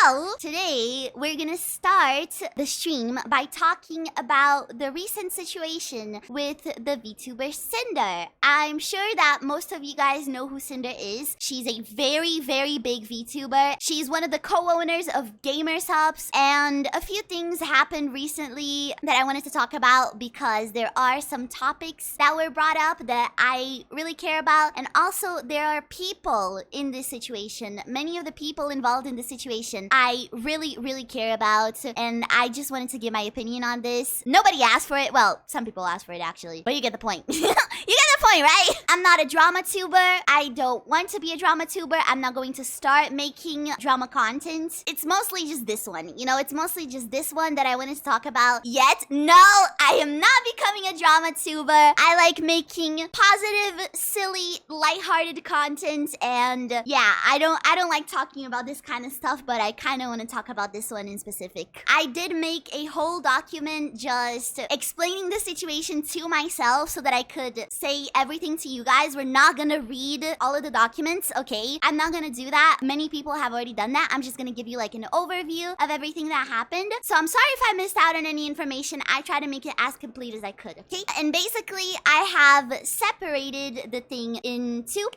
So, today we're gonna start the stream by talking about the recent situation with the VTuber Sinder. I'm sure that most of you guys know who Sinder is. She's a very, very big VTuber. She's one of the co-owners of Gamershops, and a few things happened recently that I wanted to talk about because there are some topics that were brought up that I really care about, and also there are people in this situation. Many of the people involved in this situation I really, really care about, and I just wanted to give my opinion on this. Nobody asked for it. Well, some people asked for it actually, but you get the point. You get the point, right? I'm not a drama tuber. I don't want to be a drama tuber. I'm not going to start making drama content. It's mostly just this one. You know, it's mostly just this one that I wanted to talk about. Yet, no, I am not becoming a drama tuber. I like making positive, silly, lighthearted content, and yeah, I don't like talking about this kind of stuff, but I kind of want to talk about this one in specific. I did make a whole document just explaining the situation to myself so that I could say everything to you guys. We're not gonna read all of the documents, okay? I'm not gonna do that. Many people have already done that. I'm just gonna give you like an overview of everything that happened. So I'm sorry if I missed out on any information. I tried to make it as complete as I could, okay? And basically, I have separated the thing in two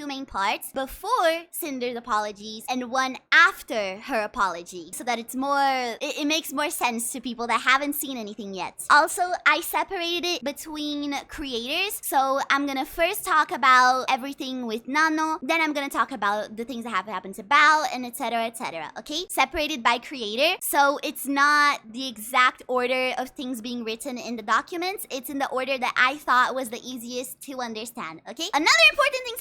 main parts, before Cinder's apologies and one after her apology, so that it makes more sense to people that haven't seen anything yet. Also, I separated it between creators, so I'm gonna first talk about everything with Nano, then I'm gonna talk about the things that have happened to Bao, and etc, okay? Separated by creator, so it's not the exact order of things being written in the documents, it's in the order that I thought was the easiest to understand, okay? Another important thing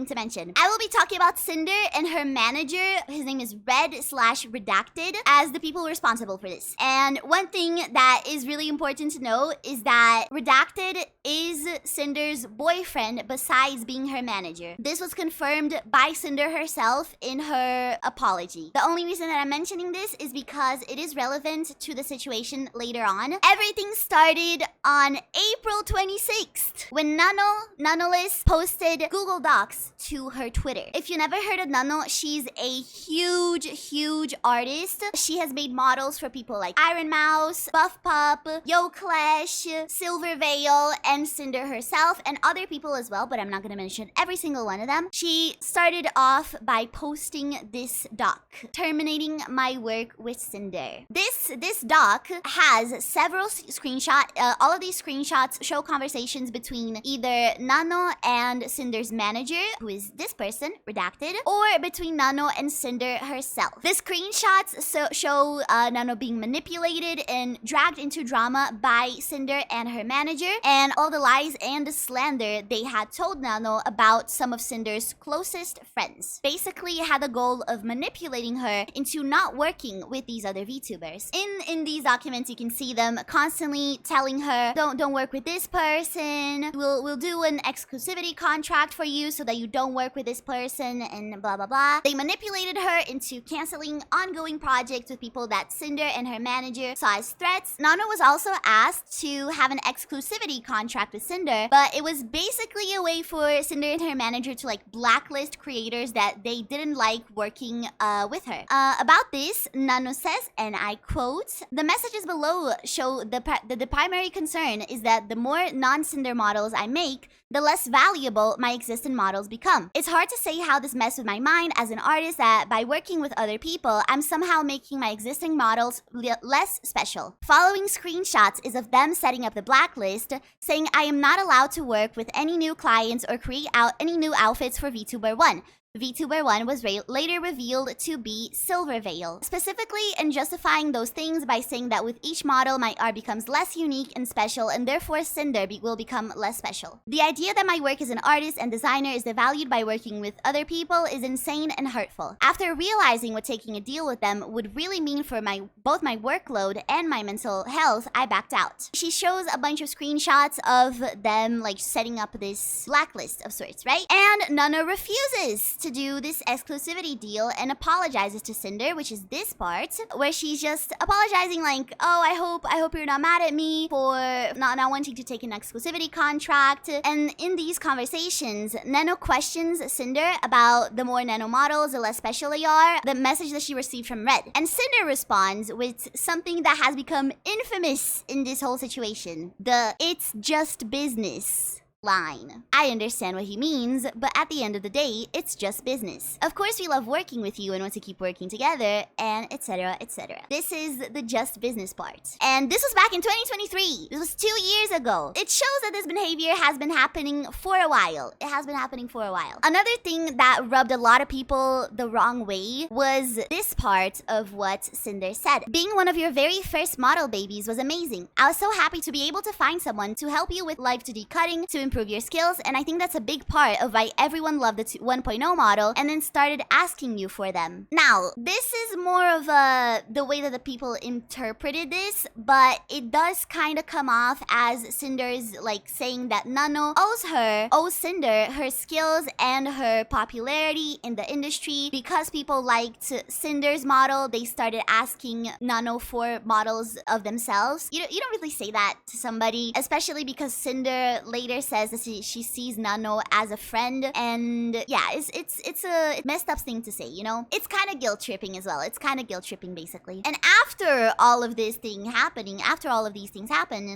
to mention, I will be talking about Sinder and her manager, his name is Red/Redacted, as the people responsible for this. And one thing that is really important to know is that Redacted is Cinder's boyfriend besides being her manager. This was confirmed by Sinder herself in her apology. The only reason that I'm mentioning this is because it is relevant to the situation later on. Everything started on April 26th when nanoless posted Google Docs to her Twitter. If you never heard of Nano, she's a huge artist. She has made models for people like Iron Mouse, Buff Pup, Yo Clash, Silvervale, and Sinder herself, and other people as well, but I'm not gonna mention every single one of them. She started off by posting this doc, terminating my work with Sinder. This doc has several screenshots. All of these screenshots show conversations between either Nano and Cinder's manager, who is this person, Redacted, or between Nano and Sinder herself. The screenshots show Nano being manipulated and dragged into drama by Sinder and her manager, and all the lies and the slander they had told Nano about some of Cinder's closest friends. Basically, it had the goal of manipulating her into not working with these other VTubers. In these documents, you can see them constantly telling her, don't work with this person, we'll do an exclusivity contract for you so that you don't work with this person, and blah blah blah. They manipulated her into canceling ongoing projects with people that Sinder and her manager saw as threats. Nano was also asked to have an exclusivity contract with Sinder, but it was basically a way for Sinder and her manager to like blacklist creators that they didn't like working with her. About this, Nano says, and I quote, "The messages below show the primary concern is that the more non-Sinder models I make, the less valuable my existing models become. It's hard to say how this messed with my mind as an artist that by working with other people, I'm somehow making my existing models less special. Following screenshots is of them setting up the blacklist, saying I am not allowed to work with any new clients or create any new outfits for VTuber 1. VTuber 1 was later revealed to be Silvervale, specifically in justifying those things by saying that with each model, my art becomes less unique and special, and therefore Sinder will become less special. The idea that my work as an artist and designer is devalued by working with other people is insane and hurtful. After realizing what taking a deal with them would really mean for both my workload and my mental health, I backed out." She shows a bunch of screenshots of them like setting up this blacklist of sorts, right? And Nano refuses to do this exclusivity deal and apologizes to Sinder, which is this part, where she's just apologizing like, oh, I hope you're not mad at me for not wanting to take an exclusivity contract. And in these conversations, Nano questions Sinder about the more Nano models, the less special they are, the message that she received from Red. And Sinder responds with something that has become infamous in this whole situation. The "it's just business" line. I understand what he means, but at the end of the day, it's just business. Of course, we love working with you and want to keep working together, and etc, etc. This is the just business part. And this was back in 2023. This was 2 years ago. It shows that this behavior has been happening for a while. It has been happening for a while. Another thing that rubbed a lot of people the wrong way was this part of what Sinder said. Being one of your very first model babies was amazing. I was so happy to be able to find someone to help you with live 2D cutting, to improve your skills, and I think that's a big part of why everyone loved the 1.0 model and then started asking you for them. Now, this is more of the way that the people interpreted this, but it does kind of come off as Cinder's like saying that Nano owes Sinder her skills and her popularity in the industry. Because people liked Cinder's model, they started asking Nano for models of themselves. You don't really say that to somebody, especially because Sinder later says that she sees Nano as a friend, and yeah, it's a messed up thing to say, you know? It's kind of guilt tripping as well. It's kind of guilt tripping basically. And after all of these things happen,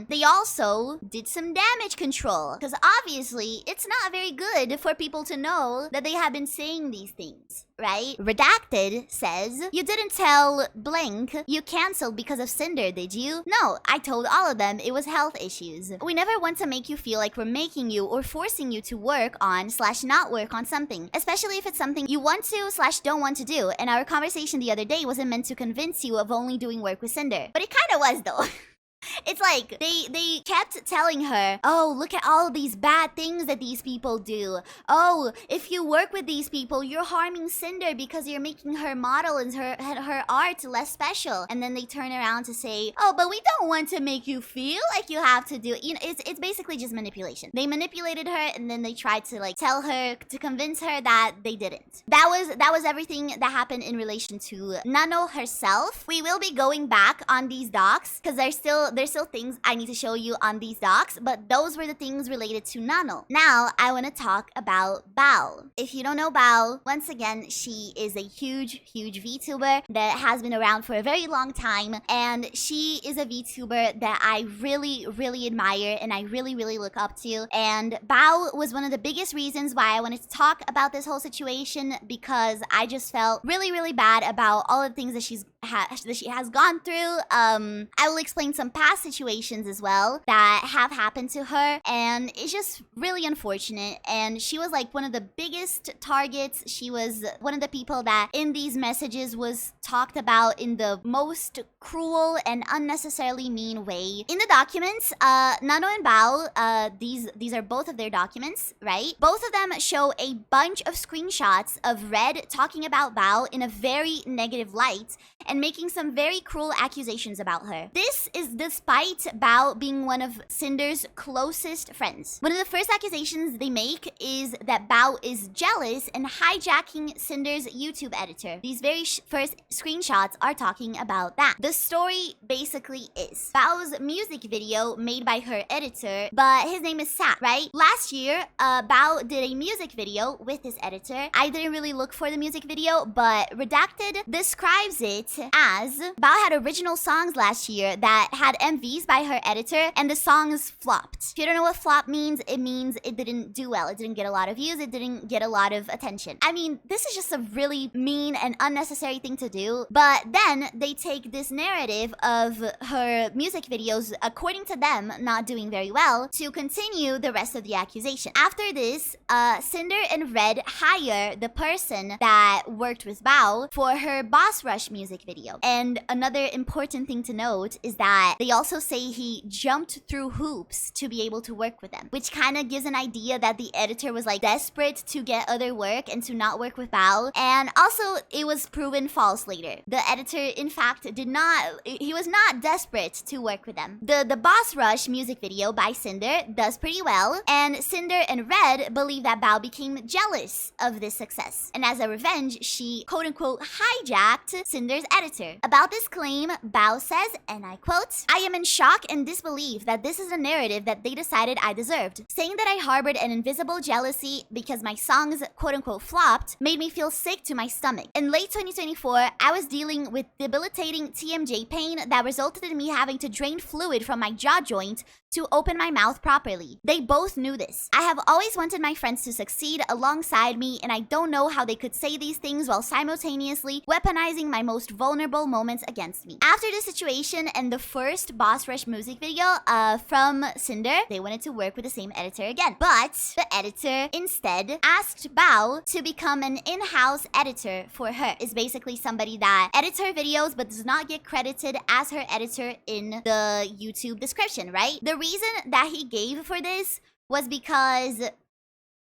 they also did some damage control, because obviously it's not very good for people to know that they have been saying these things, right? Redacted says, you didn't tell blank you canceled because of Sinder, did you? No, I told all of them it was health issues. We never want to make you feel like we're making you or forcing you to work on / not work on something, especially if it's something you want to / don't want to do. And our conversation the other day wasn't meant to convince you of only doing work with Sinder, but it kind of was though. It's like they kept telling her, oh, look at all of these bad things that these people do. Oh, if you work with these people, you're harming Sinder because you're making her model and her art less special. And then they turn around to say, oh, but we don't want to make you feel like you have to do it. You know, it's basically just manipulation. They manipulated her, and then they tried to like tell her, to convince her that they didn't. That was everything that happened in relation to Nano herself. We will be going back on these docs because there's still things I need to show you on these docs, but those were the things related to Nano. Now, I want to talk about Bao. If you don't know Bao, once again, she is a huge VTuber that has been around for a very long time, and she is a VTuber that I really admire and I really look up to. And Bao was one of the biggest reasons why I wanted to talk about this whole situation, because I just felt really bad about all of the things that she has gone through. I will explain some past situations as well that have happened to her, and it's just really unfortunate. And she was like one of the biggest targets. She was one of the people that in these messages was talked about in the most cruel and unnecessarily mean way. In the documents, Nano and Bao, these are both of their documents, right? Both of them show a bunch of screenshots of Red talking about Bao in a very negative light and making some very cruel accusations about her. This is despite Bao being one of Cinder's closest friends. One of the first accusations they make is that Bao is jealous and hijacking Cinder's YouTube editor. These very first screenshots are talking about that. The story basically is Bao's music video made by her editor, but his name is Sat, right? Last year, Bao did a music video with his editor. I didn't really look for the music video, but Redacted describes it as Bao had original songs last year that had MVs by her editor, and the songs flopped. If you don't know what flop means, it means it didn't do well. It didn't get a lot of views. It didn't get a lot of attention. I mean, this is just a really mean and unnecessary thing to do, but then they take this narrative of her music videos, according to them, not doing very well, to continue the rest of the accusation. After this, Sinder and Red hire the person that worked with Bao for her Boss Rush music video. And another important thing to note is that they they also say he jumped through hoops to be able to work with them, which kind of gives an idea that the editor was like desperate to get other work and to not work with Bao. And also, it was proven false later. The editor, in fact, he was not desperate to work with them. The Boss Rush music video by Sinder does pretty well, and Sinder and Red believe that Bao became jealous of this success. And as a revenge, she quote-unquote hijacked Sinder's editor. About this claim, Bao says, and I quote, "I am in shock and disbelief that this is a narrative that they decided I deserved. Saying that I harbored an invisible jealousy because my songs quote-unquote flopped made me feel sick to my stomach. In late 2024, I was dealing with debilitating TMJ pain that resulted in me having to drain fluid from my jaw joint to open my mouth properly. They both knew this. I have always wanted my friends to succeed alongside me, and I don't know how they could say these things while simultaneously weaponizing my most vulnerable moments against me." After this situation and the first Boss Rush music video from Sinder, they wanted to work with the same editor again. But the editor instead asked Bao to become an in-house editor for her. Is basically somebody that edits her videos but does not get credited as her editor in the YouTube description, right? The reason that he gave for this was because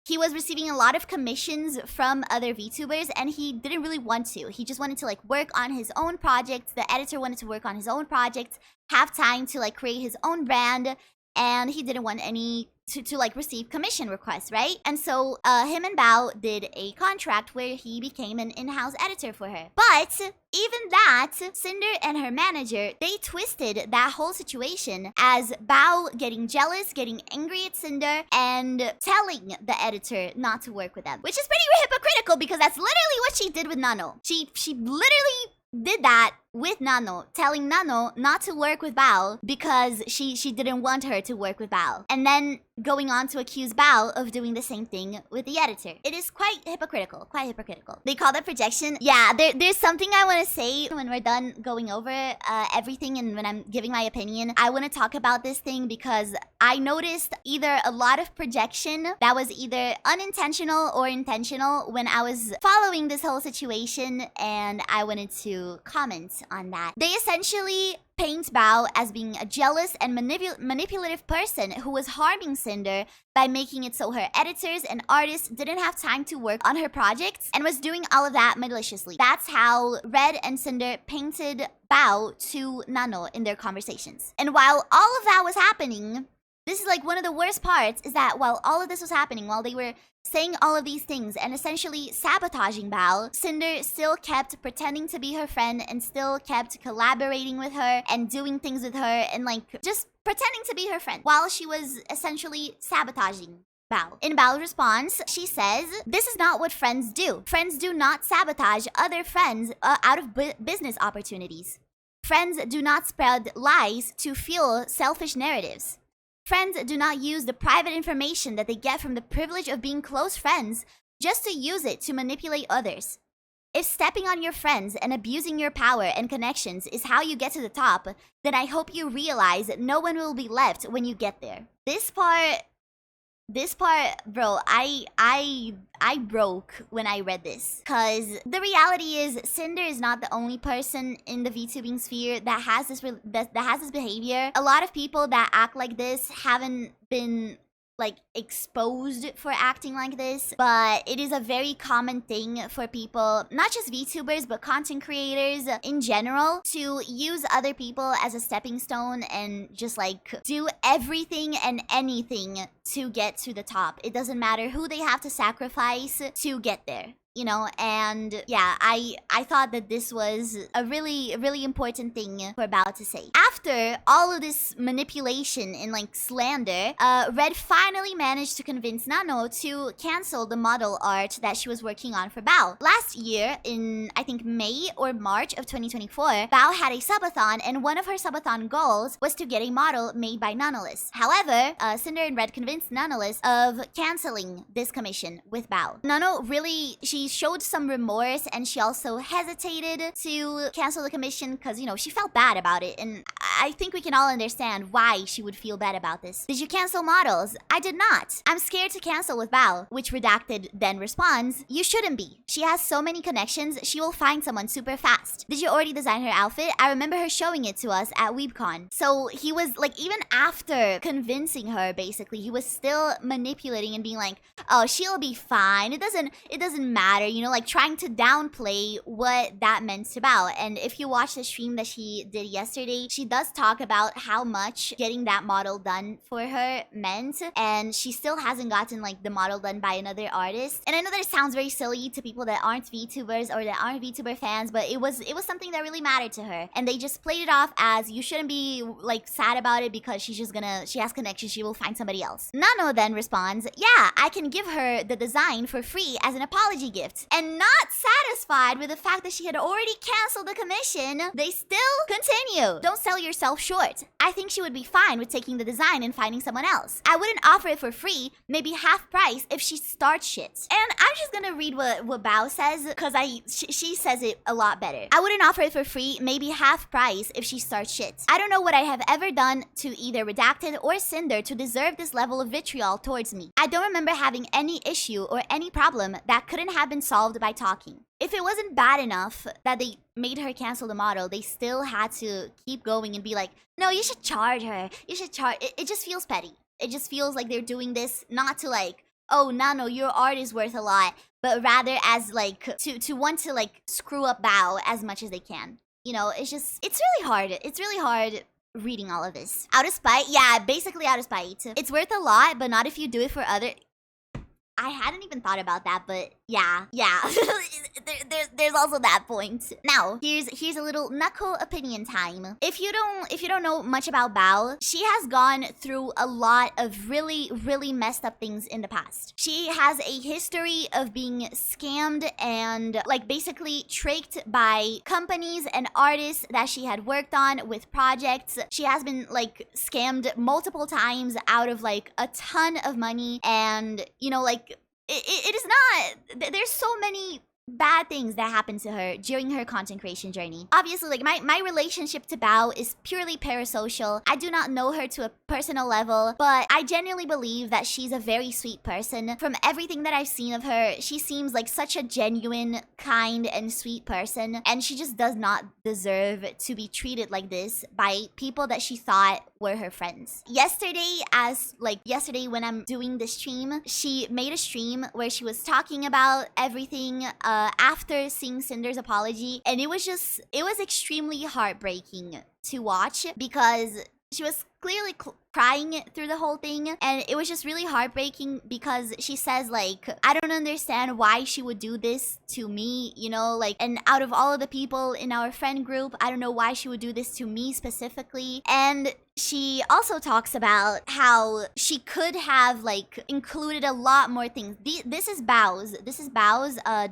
he was receiving a lot of commissions from other VTubers and he didn't really want to. He just wanted to like work on his own projects. The editor wanted to work on his own projects, have time to like create his own brand, and he didn't want any to like receive commission requests, right? And so him and Bao did a contract where he became an in-house editor for her. But even that, Sinder and her manager, they twisted that whole situation as Bao getting jealous, getting angry at Sinder, and telling the editor not to work with them. Which is pretty hypocritical because that's literally what she did with Nano. She literally did that with Nano, telling Nano not to work with Bao because she didn't want her to work with Bao. And then going on to accuse Bao of doing the same thing with the editor. It is quite hypocritical, quite hypocritical. They call that projection. Yeah, there's something I want to say when we're done going over everything and when I'm giving my opinion. I want to talk about this thing because I noticed either a lot of projection that was either unintentional or intentional when I was following this whole situation, and I wanted to comment on that. They essentially paint Bao as being a jealous and manipulative person who was harming Sinder by making it so her editors and artists didn't have time to work on her projects and was doing all of that maliciously. That's how Red and Sinder painted Bao to Nano in their conversations. And while all of that was happening, this is like one of the worst parts, is that while all of this was happening, while they were saying all of these things and essentially sabotaging Bao, Sinder still kept pretending to be her friend and still kept collaborating with her and doing things with her and like just pretending to be her friend while she was essentially sabotaging Bao. In Bao's response, she says, "This is not what friends do. Friends do not sabotage other friends out of business opportunities. Friends do not spread lies to fuel selfish narratives. Friends do not use the private information that they get from the privilege of being close friends just to use it to manipulate others. If stepping on your friends and abusing your power and connections is how you get to the top, then I hope you realize that no one will be left when you get there." This part, bro, I broke when I read this. Cause the reality is, Sinder is not the only person in the VTubing sphere that has this behavior. A lot of people that act like this haven't been like exposed for acting like this, but it is a very common thing for people, not just VTubers, but content creators in general, to use other people as a stepping stone and just like do everything and anything to get to the top. It doesn't matter who they have to sacrifice to get there. You know, and yeah, I thought that this was a really important thing we're about to say. After all of this manipulation and like slander, Red finally managed to convince Nano to cancel the model art that she was working on for Bao. Last year, in I think May or March of 2024, Bao had a subathon, and one of her subathon goals was to get a model made by nanoless. However, Sinder and Red convinced nanoless of canceling this commission with Bao. Nano really, she showed some remorse, and she also hesitated to cancel the commission because, you know, she felt bad about it. And I think we can all understand why she would feel bad about this. Did you cancel models? I did not. I'm scared to cancel with Bao, which redacted then responds, you shouldn't be. She has so many connections, she will find someone super fast. Did you already design her outfit? I remember her showing it to us at WeebCon. So he was like, even after convincing her, basically, he was still manipulating and being like, oh, she'll be fine. It doesn't matter, you know, like trying to downplay what that meant to Bao. And if you watch the stream that she did yesterday, she does talk about how much getting that model done for her meant, and she still hasn't gotten like the model done by another artist. And I know that it sounds very silly to people that aren't VTubers or that aren't VTuber fans, but it was something that really mattered to her, and they just played it off as you shouldn't be like sad about it because she has connections, she will find somebody else. Nano then responds, yeah, I can give her the design for free as an apology gift. And not satisfied with the fact that she had already canceled the commission, they still continue. Don't sell yourself short. I think she would be fine with taking the design and finding someone else. I wouldn't offer it for free, maybe half price if she starts shit. And I'm just gonna read what Bao says, because she says it a lot better. I wouldn't offer it for free, maybe half price if she starts shit. I don't know what I have ever done to either Redacted or Sinder to deserve this level of vitriol towards me. I don't remember having any issue or any problem that couldn't have been solved by talking. If it wasn't bad enough that they made her cancel the model, they still had to keep going and be like, no, you should charge her. You should charge. It just feels petty. It just feels like they're doing this not to like, oh, Nano, your art is worth a lot, but rather as like to want to like screw up Bao as much as they can. You know, it's really hard. It's really hard reading all of this. Out of spite? Yeah, basically out of spite. It's worth a lot, but not if you do it for other... I hadn't even thought about that, but yeah. there's also that point. Now, here's a little nako opinion time. If you don't know much about Bao, she has gone through a lot of really, really messed up things in the past. She has a history of being scammed and like basically tricked by companies and artists that she had worked on with projects. She has been like scammed multiple times out of like a ton of money, and you know, like it is not, there's so many bad things that happened to her during her content creation journey. Obviously, like my relationship to Bao is purely parasocial. I do not know her to a personal level, but I genuinely believe that she's a very sweet person. From everything that I've seen of her, she seems like such a genuine, kind, and sweet person, and she just does not deserve to be treated like this by people that she thought were her friends. Yesterday when I'm doing this stream, she made a stream where she was talking about everything after seeing Sinder's apology, and it was extremely heartbreaking to watch because she was clearly crying through the whole thing, and it was just really heartbreaking because she says like, I don't understand why she would do this to me, you know, like, and out of all of the people in our friend group, I don't know why she would do this to me specifically. And she also talks about how she could have like included a lot more things. This is Bao's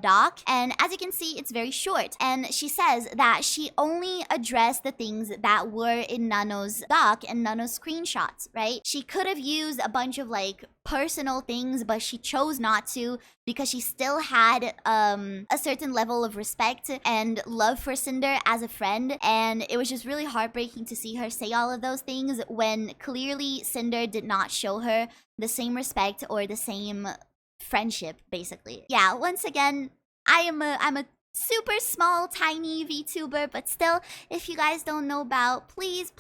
doc, and as you can see, it's very short. And she says that she only addressed the things that were in Nano's doc and Nano's screenshots, right? She could have used a bunch of like personal things, but she chose not to because she still had a certain level of respect and love for Sinder as a friend. And it was just really heartbreaking to see her say all of those things when clearly Sinder did not show her the same respect or the same friendship, basically. Yeah, once again, I'm a super small, tiny VTuber, but still, if you guys don't know about, please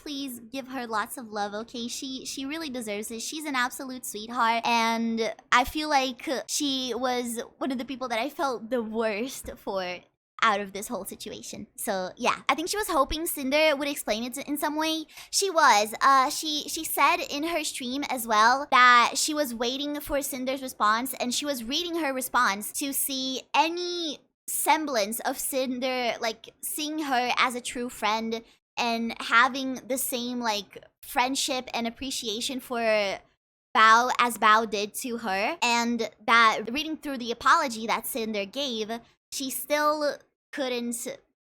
give her lots of love, okay? She really deserves it. She's an absolute sweetheart, and I feel like she was one of the people that I felt the worst for out of this whole situation. So yeah, I think she was hoping Sinder would explain it in some way. She was. She said in her stream as well that she was waiting for Sinder's response, and she was reading her response to see any semblance of Sinder, like seeing her as a true friend and having the same like friendship and appreciation for Bao as Bao did to her. And that reading through the apology that Sinder gave, she still couldn't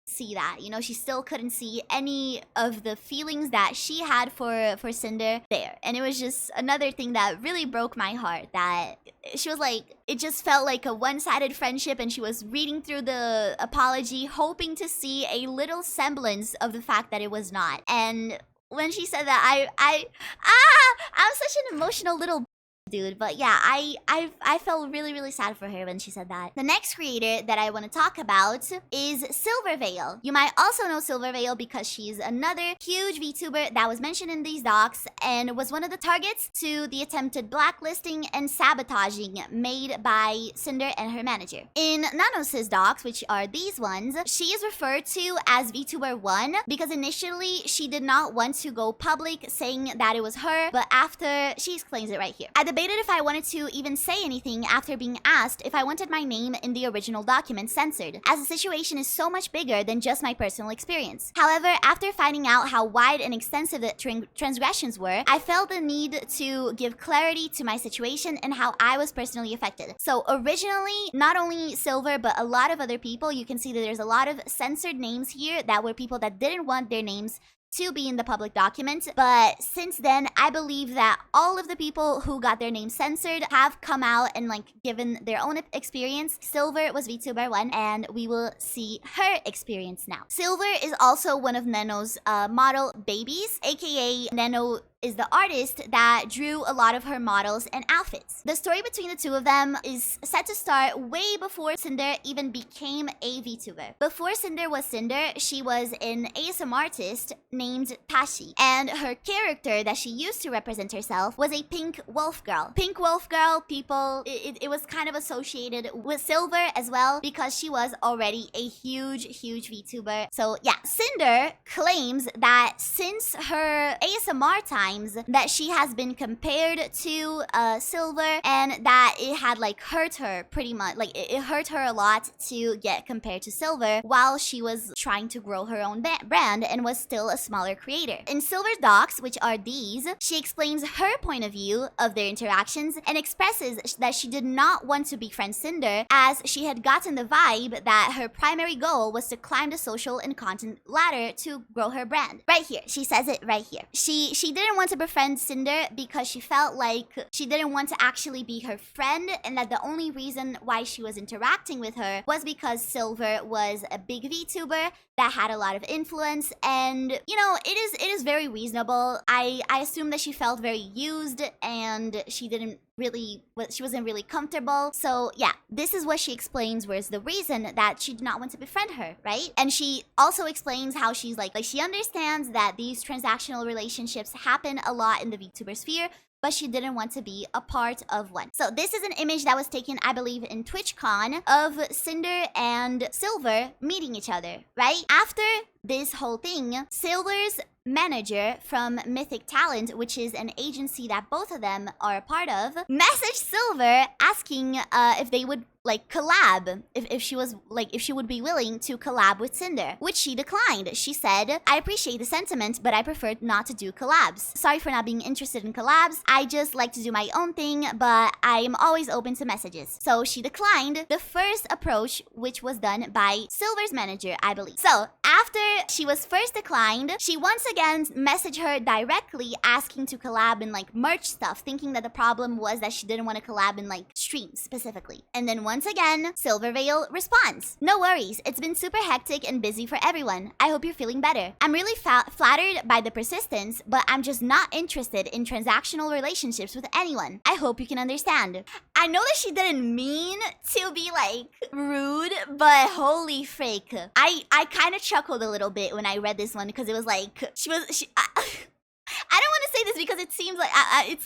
see that, you know, she still couldn't see any of the feelings that she had for Sinder there. And it was just another thing that really broke my heart, that she was like, it just felt like a one-sided friendship, and she was reading through the apology hoping to see a little semblance of the fact that it was not. And when she said that. I'm such an emotional little dude. But yeah, I felt really sad for her when she said that. The next creator that I want to talk about is Silvervale. You might also know Silvervale because she's another huge VTuber that was mentioned in these docs and was one of the targets to the attempted blacklisting and sabotaging made by Sinder and her manager. In Nanosys docs, which are these ones, she is referred to as VTuber 1 because initially she did not want to go public saying that it was her, but after, she explains it right here. I debated if I wanted to even say anything after being asked if I wanted my name in the original document censored, as the situation is so much bigger than just my personal experience. However, after finding out how wide and extensive the transgressions were, I felt the need to give clarity to my situation and how I was personally affected. So originally, not only Silver, but a lot of other people, you can see that there's a lot of censored names here that were people that didn't want their names to be in the public document. But since then, I believe that all of the people who got their names censored have come out and like given their own experience. Silver was VTuber 1 and we will see her experience now. Silver is also one of Nano's model babies, aka Nano is the artist that drew a lot of her models and outfits. The story between the two of them is set to start way before Sinder even became a VTuber. Before Sinder was Sinder, she was an ASM artist named Tashi, and her character that she used to represent herself was a pink wolf girl. Pink wolf girl, people, it was kind of associated with Silver as well because she was already a huge VTuber. So yeah, Sinder claims that since her ASMR time that she has been compared to Silver and that it had like hurt her pretty much. Like it hurt her a lot to get compared to Silver while she was trying to grow her own brand and was still a smaller creator. In Silver's docs, which are these, she explains her point of view of their interactions and expresses that she did not want to befriend Sinder as she had gotten the vibe that her primary goal was to climb the social and content ladder to grow her brand. Right here, she says it right here. She didn't want to befriend Sinder because she felt like she didn't want to actually be her friend and that the only reason why she was interacting with her was because Silver was a big VTuber that had a lot of influence. And you know, it is very reasonable. I assume that she felt very used and she wasn't really comfortable. So yeah, this is what she explains was the reason that she did not want to befriend her, right? And she also explains how she's like she understands that these transactional relationships happen a lot in the VTuber sphere, but she didn't want to be a part of one. So this is an image that was taken, I believe, in TwitchCon of Sinder and Silver meeting each other, right? After this whole thing, Silver's manager from Mythic Talent, which is an agency that both of them are a part of, messaged Silver asking if they would like collab, if she would be willing to collab with Sinder, which she declined. She said, "I appreciate the sentiment, but I prefer not to do collabs. Sorry for not being interested in collabs. I just like to do my own thing, but I am always open to messages." So she declined the first approach, which was done by Silver's manager, I believe. So after she was first declined, she once again messaged her directly asking to collab in like merch stuff, thinking that the problem was that she didn't want to collab in like streams specifically. And then once again, Silvervale responds, "No worries, it's been super hectic and busy for everyone. I hope you're feeling better. I'm really flattered by the persistence, but I'm just not interested in transactional relationships with anyone. I hope you can understand." I know that she didn't mean to be like rude, but holy freak. I kind of chuckled a little bit when I read this one because it was like, I don't want to say this because it seems like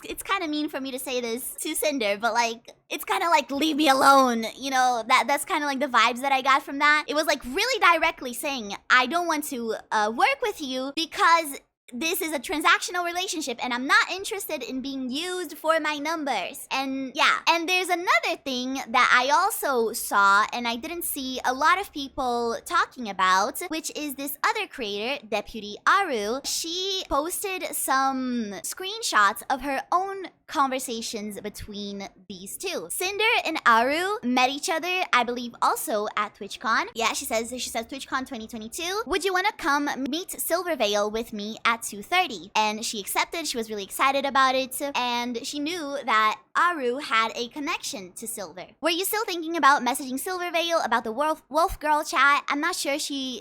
it's kind of mean for me to say this to Sinder, but like it's kind of like leave me alone, you know. That's kind of like the vibes that I got from that. It was like really directly saying I don't want to work with you because this is a transactional relationship and I'm not interested in being used for my numbers. And yeah, and there's another thing that I also saw and I didn't see a lot of people talking about, which is this other creator, Deputy Aru. She posted some screenshots of her own conversations between these two. Sinder and Aru met each other, I believe, also at TwitchCon. Yeah, she says TwitchCon 2022. "Would you want to come meet Silvervale with me at 2:30?" And she accepted. She was really excited about it, and she knew that Aru had a connection to Silver. Were you still thinking about messaging Silvervale about the Wolf Girl chat? I'm not sure if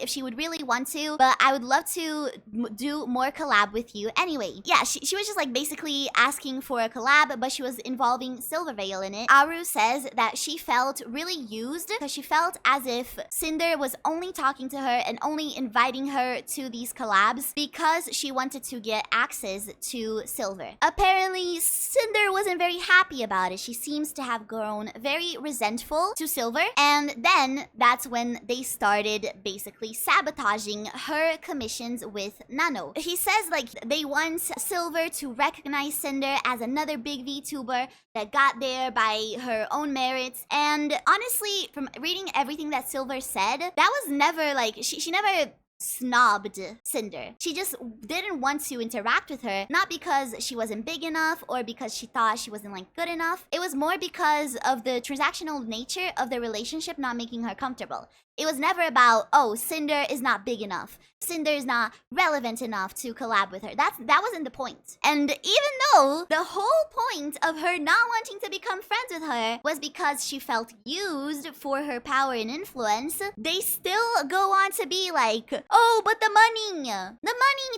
she would really want to, but I would love to do more collab with you. Anyway, yeah, she was just like basically asking for a collab, but she was involving Silvervale in it. Aru says that she felt really used because she felt as if Sinder was only talking to her and only inviting her to these collabs because she wanted to get access to Silver. Apparently, Sinder wasn't very happy about it. She seems to have grown very resentful to Silver, and then that's when they started basically sabotaging her commissions with Nano. He says like they want Silver to recognize Sinder as another big VTuber that got there by her own merits, and honestly, from reading everything that Silver said, that was never like, she never snobbed Sinder. She just didn't want to interact with her, not because she wasn't big enough or because she thought she wasn't like good enough. It was more because of the transactional nature of the relationship not making her comfortable. It was never about, oh, Sinder is not big enough. Sinder is not relevant enough to collab with her. That wasn't the point. And even though the whole point of her not wanting to become friends with her was because she felt used for her power and influence, they still go on to be like, oh, but the money,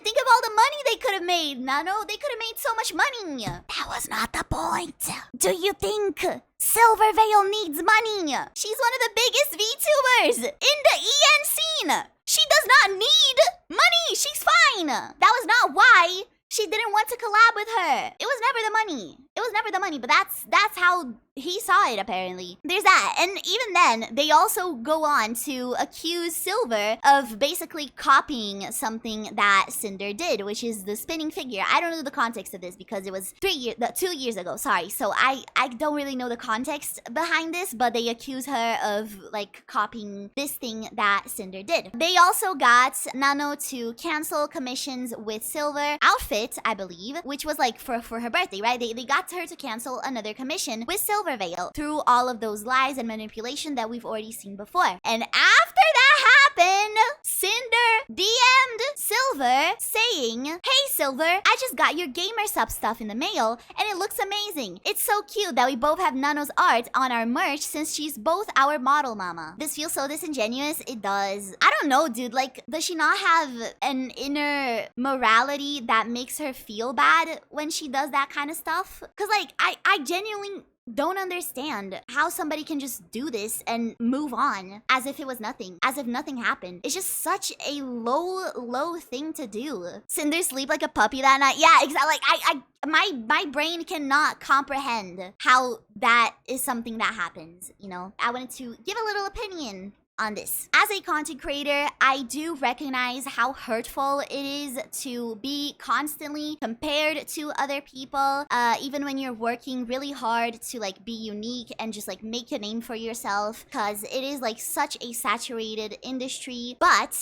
think of all the money they could have made, Nano. They could have made so much money. That was not the point. Do you think Silvervale needs money? She's one of the biggest VTubers in the EN scene. She does not need money. She's fine. That was not why she didn't want to collab with her. It was never the money. It was never the money, but that's how he saw it, apparently. There's that. And even then, they also go on to accuse Silver of basically copying something that Sinder did, which is the spinning figure. I don't know the context of this because it was 2 years ago, sorry. So I don't really know the context behind this, but they accuse her of like copying this thing that Sinder did. They also got Nano to cancel commissions with Silver outfit, I believe, which was like for her birthday, right? They got her to cancel another commission with Silvervale through all of those lies and manipulation that we've already seen before. And after that happened, Sinder DM'd Silver saying, hey Silver, I just got your gamer sub stuff in the mail and it looks amazing. It's so cute that we both have Nano's art on our merch since she's both our model mama. This feels so disingenuous. It does. I don't know, dude. Like, does she not have an inner morality that makes her feel bad when she does that kind of stuff? Because like, I genuinely don't understand how somebody can just do this and move on as if it was nothing, as if nothing happened. It's just such a low thing to do. Cinder sleep like a puppy that night. Yeah, exactly. Like my brain cannot comprehend how that is something that happens, you know? I wanted to give a little opinion on this. As a content creator, I do recognize how hurtful it is to be constantly compared to other people, even when you're working really hard to like be unique and just like make a name for yourself, because it is like such a saturated industry. But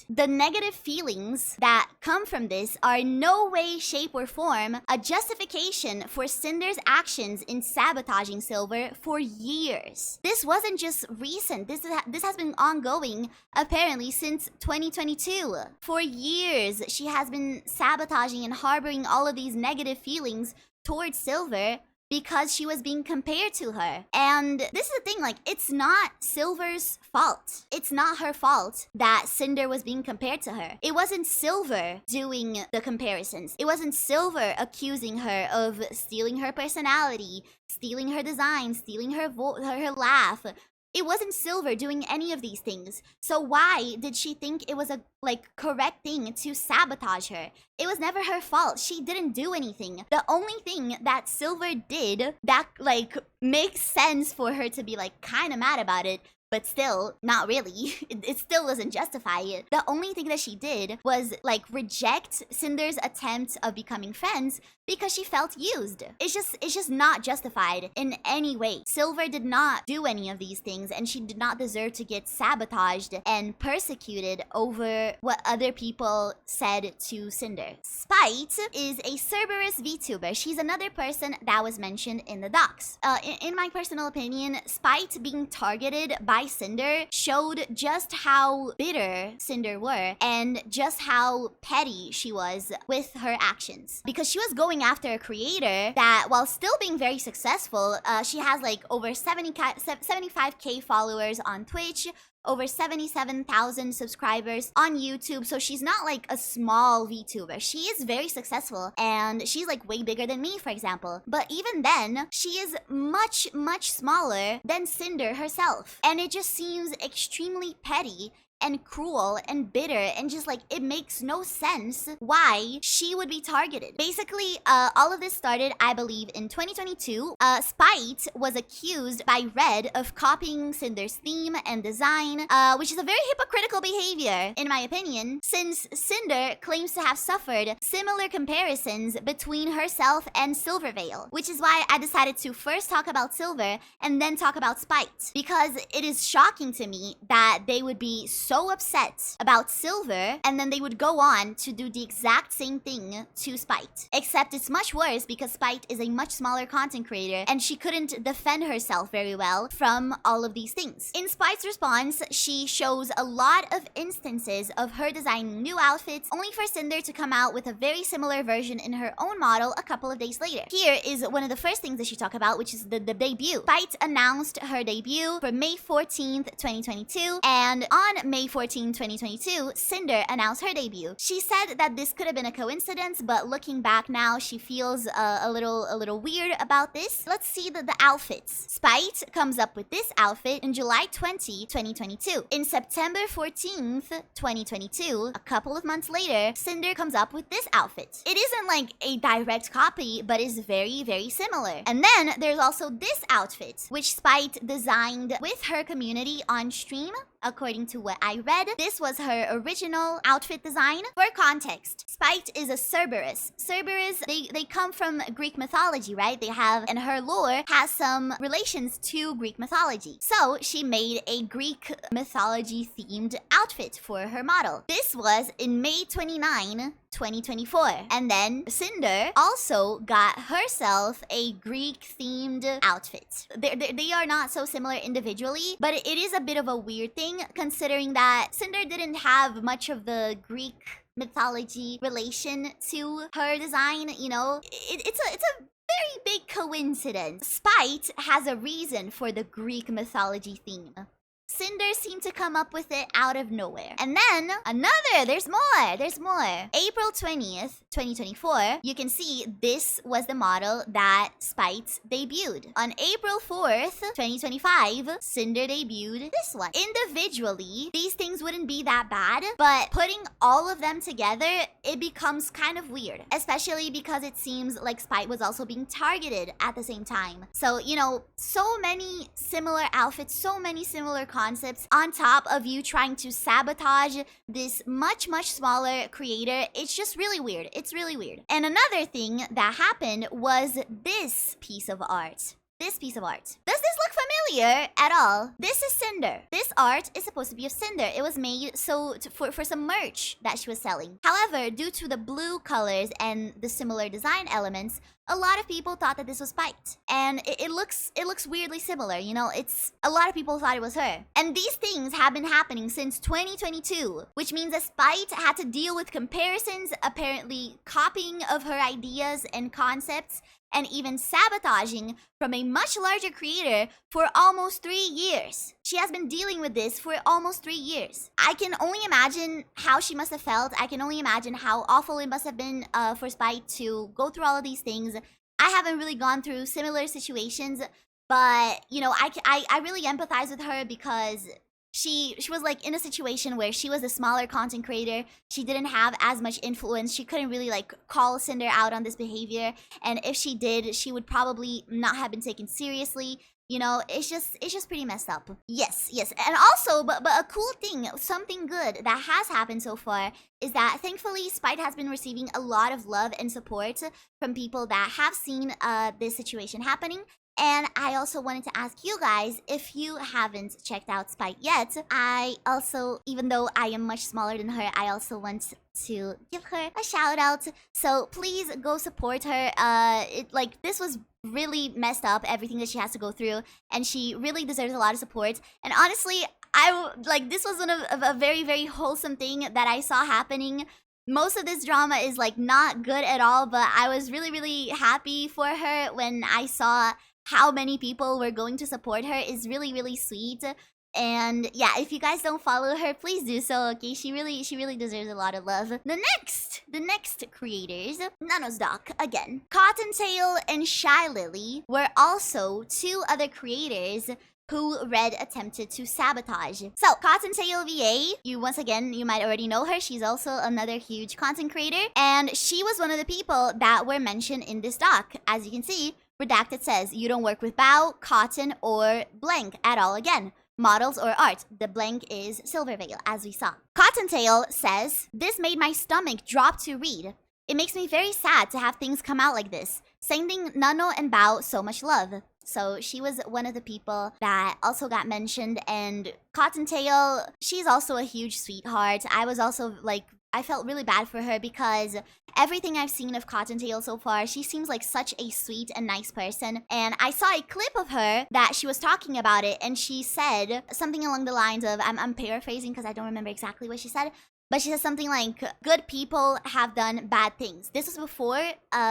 the negative feelings that come from this are in no way, shape, or form a justification for Cinder's actions in sabotaging Silver for years. This wasn't just recent. This has been ongoing apparently since 2022. For years, she has been sabotaging and harboring all of these negative feelings towards Silver because she was being compared to her. And this is the thing, like, it's not Silver's fault. It's not her fault that Sinder was being compared to her. It wasn't Silver doing the comparisons. It wasn't Silver accusing her of stealing her personality, stealing her design, stealing her laugh. It wasn't Silver doing any of these things. So why did she think it was a correct thing to sabotage her? It was never her fault. She didn't do anything. The only thing that Silver did that makes sense for her to be kind of mad about it, but still, not really. It still doesn't justify it. The only thing that she did was reject Cinder's attempt of becoming friends because she felt used. It's just not justified in any way. Silver did not do any of these things, and she did not deserve to get sabotaged and persecuted over what other people said to Cinder. Spite is a Cerberus VTuber. She's another person that was mentioned in the docs. In my personal opinion, Spite being targeted by Cinder showed just how bitter Cinder were and just how petty she was with her actions. Because she was going going after a creator that, while still being very successful, she has like over 75k followers on Twitch, over 77,000 subscribers on YouTube. So she's not like a small VTuber. She is very successful and she's like way bigger than me, for example. But even then, she is much, much smaller than Sinder herself. And it just seems extremely petty and cruel and bitter, and just like, it makes no sense why she would be targeted. Basically, all of this started, I believe, in 2022. Spite was accused by Red of copying Cinder's theme and design, which is a very hypocritical behavior, in my opinion, since Sinder claims to have suffered similar comparisons between herself and Silvervale, which is why I decided to first talk about Silver and then talk about Spite, because it is shocking to me that they would be so upset about Silver and then they would go on to do the exact same thing to Spite. Except it's much worse because Spite is a much smaller content creator and she couldn't defend herself very well from all of these things. In Spite's response, she shows a lot of instances of her designing new outfits, only for Sinder to come out with a very similar version in her own model a couple of days later. Here is one of the first things that she talked about, which is the debut. Spite announced her debut for May 14th, 2022, and on May 14, 2022, Sinder announced her debut. She said that this could have been a coincidence, but looking back now, she feels a little weird about this. Let's see the outfits. Spite comes up with this outfit in July 20, 2022. In September 14th, 2022, a couple of months later, Sinder comes up with this outfit. It isn't like a direct copy, but is very, very similar. And then there's also this outfit, which Spite designed with her community on stream. According to what I read, this was her original outfit design. For context, Spite is a Cerberus. Cerberus, they come from Greek mythology, right? They have, and her lore has some relations to Greek mythology. So she made a Greek mythology themed outfit for her model. This was in May 29, 2024. And then Sinder also got herself a Greek themed outfit. They are not so similar individually, but it is a bit of a weird thing considering that Sinder didn't have much of the Greek mythology relation to her design, you know. It's a very big coincidence. Spite has a reason for the Greek mythology theme. Sinder seemed to come up with it out of nowhere. And then there's more. April 20th, 2024, you can see this was the model that Spite debuted. On April 4th, 2025, Sinder debuted this one. Individually, these things wouldn't be that bad, but putting all of them together, it becomes kind of weird, especially because it seems like Spite was also being targeted at the same time. So, you know, so many similar outfits, so many similar concepts on top of you trying to sabotage this much smaller creator. It's just really weird. It's really weird. And another thing that happened was this piece of art. Does this look familiar at all? This is Sinder. This art is supposed to be of Sinder. It was made for some merch that she was selling. However, due to the blue colors and the similar design elements, a lot of people thought that this was Spite. And it looks weirdly similar, you know. A lot of people thought it was her. And these things have been happening since 2022, which means that Spite had to deal with comparisons, apparently copying of her ideas and concepts, and even sabotaging from a much larger creator for almost 3 years. She has been dealing with this for almost 3 years. I can only imagine how she must have felt. I can only imagine how awful it must have been for Spite to go through all of these things. I haven't really gone through similar situations, but, you know, I really empathize with her because she was like in a situation where she was a smaller content creator. She didn't have as much influence. She couldn't really like call Sinder out on this behavior. And if she did, she would probably not have been taken seriously. You know, it's just pretty messed up. Yes. And also, but a cool thing, something good that has happened so far is that thankfully Spite has been receiving a lot of love and support from people that have seen this situation happening. And I also wanted to ask you guys, if you haven't checked out Spite yet, I also, even though I am much smaller than her, I also want to give her a shout out. So please go support her. This was really messed up, everything that she has to go through, and she really deserves a lot of support. And honestly, this was one of a very, very wholesome thing that I saw happening most of this drama is like not good at all, but I was really, really happy for her when I saw how many people were going to support her. Is really, really sweet. And yeah, if you guys don't follow her, please do so, okay? She really deserves a lot of love. The next creators, Nano's doc again. Cottontail and Shylily were also two other creators who Red attempted to sabotage. So, Cottontail VA, you might already know her. She's also another huge content creator, and she was one of the people that were mentioned in this doc. As you can see, redacted says, you don't work with Bao, Cotton, or blank at all again. Models or art. The blank is Silvervale, as we saw. Cottontail says, this made my stomach drop to read. It makes me very sad to have things come out like this. Sending Nano and Bao so much love. So she was one of the people that also got mentioned, and Cottontail, she's also a huge sweetheart. I felt really bad for her because everything I've seen of Cottontail so far, she seems like such a sweet and nice person. And I saw a clip of her that she was talking about it, and she said something along the lines of, I'm paraphrasing because I don't remember exactly what she said, but she said something like, good people have done bad things. This was before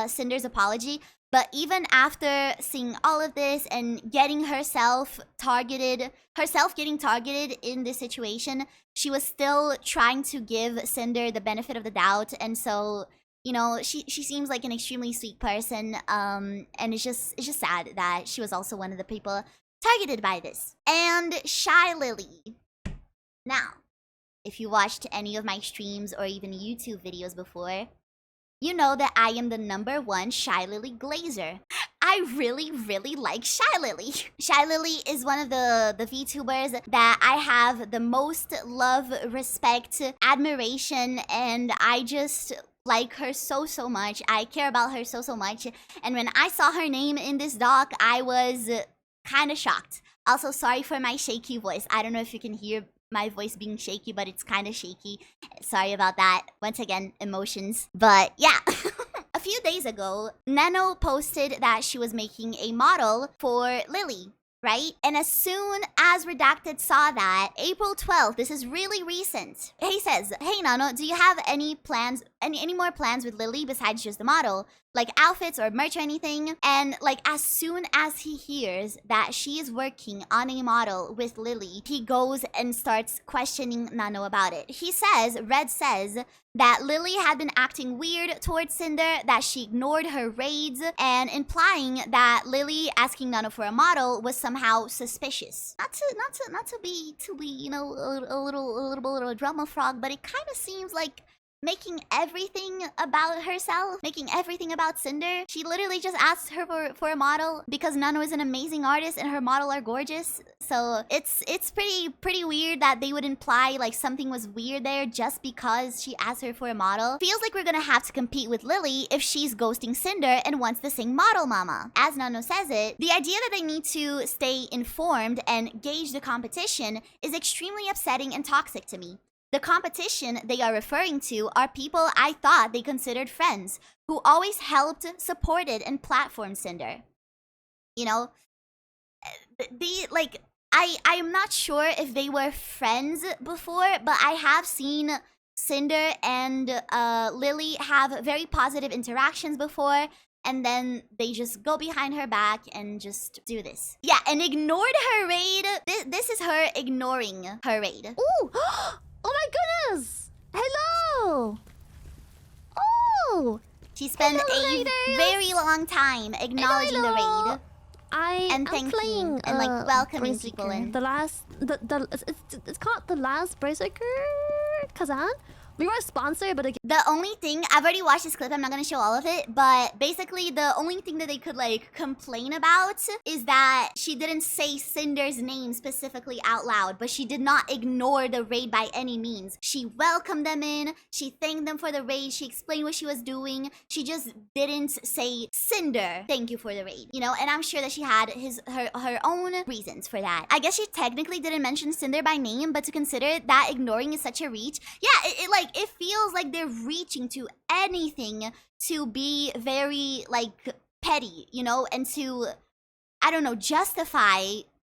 Cinder's apology. But even after seeing all of this and getting herself targeted in this situation, she was still trying to give Cinder the benefit of the doubt. And so, you know, she seems like an extremely sweet person. And it's just sad that she was also one of the people targeted by this. And Shylily. Now, if you watched any of my streams or even YouTube videos before, you know that I am the #1 Shylily glazer. I really like Shylily. Shylily is one of the VTubers that I have the most love, respect, admiration, and I just like her so much. I care about her so much. And when I saw her name in this doc, I was kind of shocked. Also, sorry for my shaky voice. I don't know if you can hear my voice being shaky, but it's kind of shaky. Sorry about that. Once again, emotions. But yeah. A few days ago, Nano posted that she was making a model for Lily, right? And as soon as Redacted saw that, April 12th, this is really recent, he says, hey Nano, do you have any plans, any more plans with Lily besides just the model? Like outfits or merch or anything? And like as soon as he hears that she is working on a model with Lily, he goes and starts questioning Nano about it. He says, Red says, that Lily had been acting weird towards Cinder, that she ignored her raids, and implying that Lily asking Nano for a model was somehow suspicious. Not to be you know, a little drama frog, but it kind of seems like making everything about herself, making everything about Cinder. She literally just asked her for a model because Nano is an amazing artist and her model are gorgeous. So it's pretty weird that they would imply like something was weird there just because she asked her for a model. Feels like we're gonna have to compete with Lily if she's ghosting Cinder and wants to sing Model Mama. As Nano says it, the idea that they need to stay informed and gauge the competition is extremely upsetting and toxic to me. The competition they are referring to are people I thought they considered friends, who always helped, supported, and platformed Cinder. You know, I'm not sure if they were friends before, but I have seen Cinder and Lily have very positive interactions before, and then they just go behind her back and just do this. Yeah, and ignored her raid. This is her ignoring her raid. Ooh! Oh my goodness! Hello! Oh! She spent a very long time acknowledging the raid. I'm thanking playing, and like welcoming Berserker. people in. It's called The Last Berserker Kazan. We were sponsored, but again, the only thing, I've already watched this clip, I'm not gonna show all of it, but basically the only thing that they could like complain about is that she didn't say Cinder's name specifically out loud, but she did not ignore the raid by any means. She welcomed them in, she thanked them for the raid, she explained what she was doing, she just didn't say, Cinder, thank you for the raid, you know, and I'm sure that she had her own reasons for that. I guess she technically didn't mention Cinder by name, but to consider that ignoring is such a reach, yeah, it feels like they're reaching to anything to be very like petty, you know, and to, I don't know, justify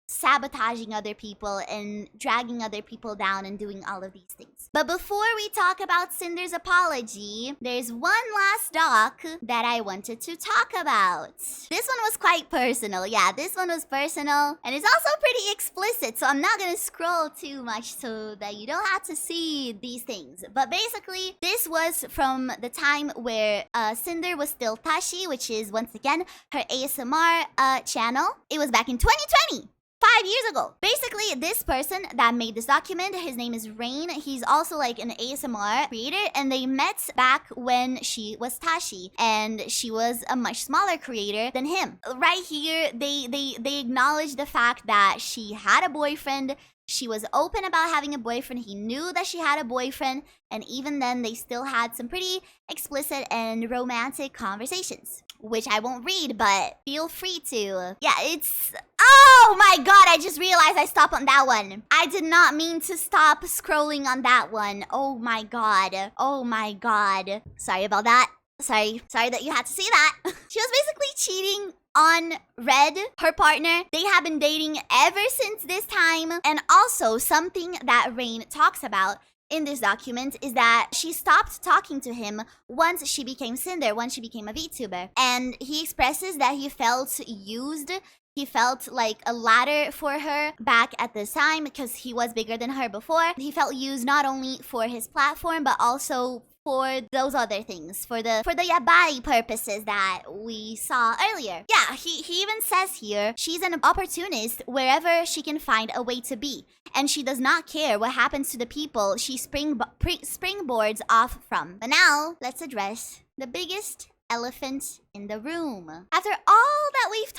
sabotaging other people and dragging other people down and doing all of these things. But before we talk about Cinder's apology, there's one last doc that I wanted to talk about. This one was quite personal. Yeah, this one was personal, and it's also pretty explicit, so I'm not gonna scroll too much so that you don't have to see these things. But basically, this was from the time where Cinder was still Tashi, which is once again her ASMR channel. It was back in 2020. 5 years ago. Basically, this person that made this document, his name is Rayne. He's also like an ASMR creator, and they met back when she was Tashi, and she was a much smaller creator than him. Right here, they acknowledge the fact that she had a boyfriend. She was open about having a boyfriend. He knew that she had a boyfriend, and even then, they still had some pretty explicit and romantic conversations, which I won't read, but feel free to. Yeah, it's... Oh my god, I just realized I stopped on that one. I did not mean to stop scrolling on that one. Oh my god. Oh my god. Sorry about that. Sorry that you had to see that. She was basically cheating on Red, her partner. They have been dating ever since this time. And also, something that Rayne talks about in this document is that she stopped talking to him once she became Cinder, once she became a VTuber. And he expresses that he felt used. He felt like a ladder for her back at this time because he was bigger than her before. He felt used not only for his platform, but also for those other things, for the yabai purposes that we saw earlier. Yeah, he even says here, she's an opportunist wherever she can find a way to be, and she does not care what happens to the people she springboards off from. But now, let's address the biggest elephant in the room. After all that we've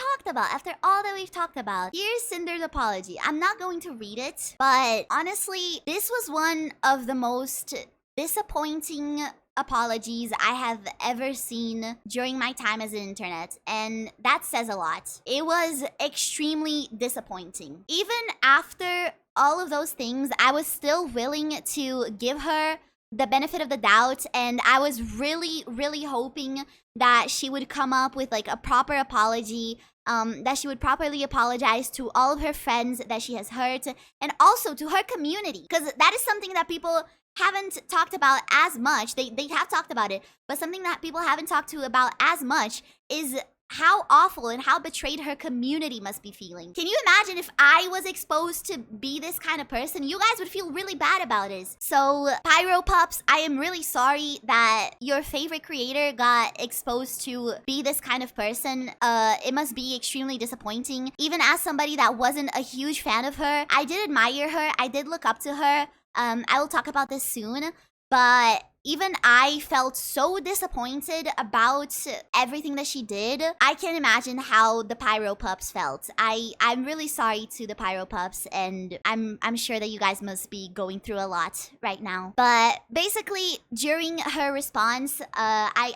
talked about, here's Cinder's apology. I'm not going to read it, but honestly, this was one of the most disappointing apologies I have ever seen during my time as an internet, and that says a lot. It was extremely disappointing. Even after all of those things, I was still willing to give her the benefit of the doubt, and I was really hoping that she would come up with like a proper apology, that she would properly apologize to all of her friends that she has hurt, and also to her community, because that is something that people haven't talked about as much. They have talked about it, but something that people haven't talked about as much is how awful and how betrayed her community must be feeling. Can you imagine if I was exposed to be this kind of person? You guys would feel really bad about it. So, pyropups, I am really sorry that your favorite creator got exposed to be this kind of person. It must be extremely disappointing. Even as somebody that wasn't a huge fan of her, I did admire her. I did look up to her. I will talk about this soon, but even I felt so disappointed about everything that she did. I can't imagine how the pyropups felt. I'm really sorry to the pyropups, and I'm sure that you guys must be going through a lot right now. But basically, during her response, I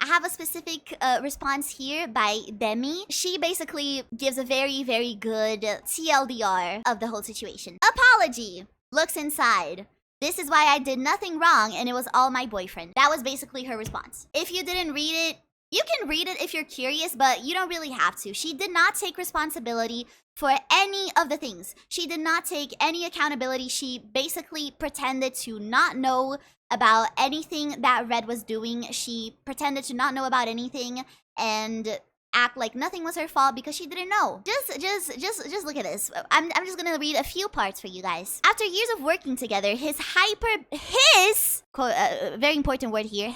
have a specific response here by Demi. She basically gives a very good TLDR of the whole situation. Apology. Looks inside. This is why I did nothing wrong, and it was all my boyfriend. That was basically her response. If you didn't read it, you can read it if you're curious, but you don't really have to. She did not take responsibility for any of the things. She did not take any accountability. She basically pretended to not know about anything that Red was doing. She pretended to not know about anything and act like nothing was her fault because she didn't know. Just look at this. I'm just gonna read a few parts for you guys. After years of working together, his very important word here,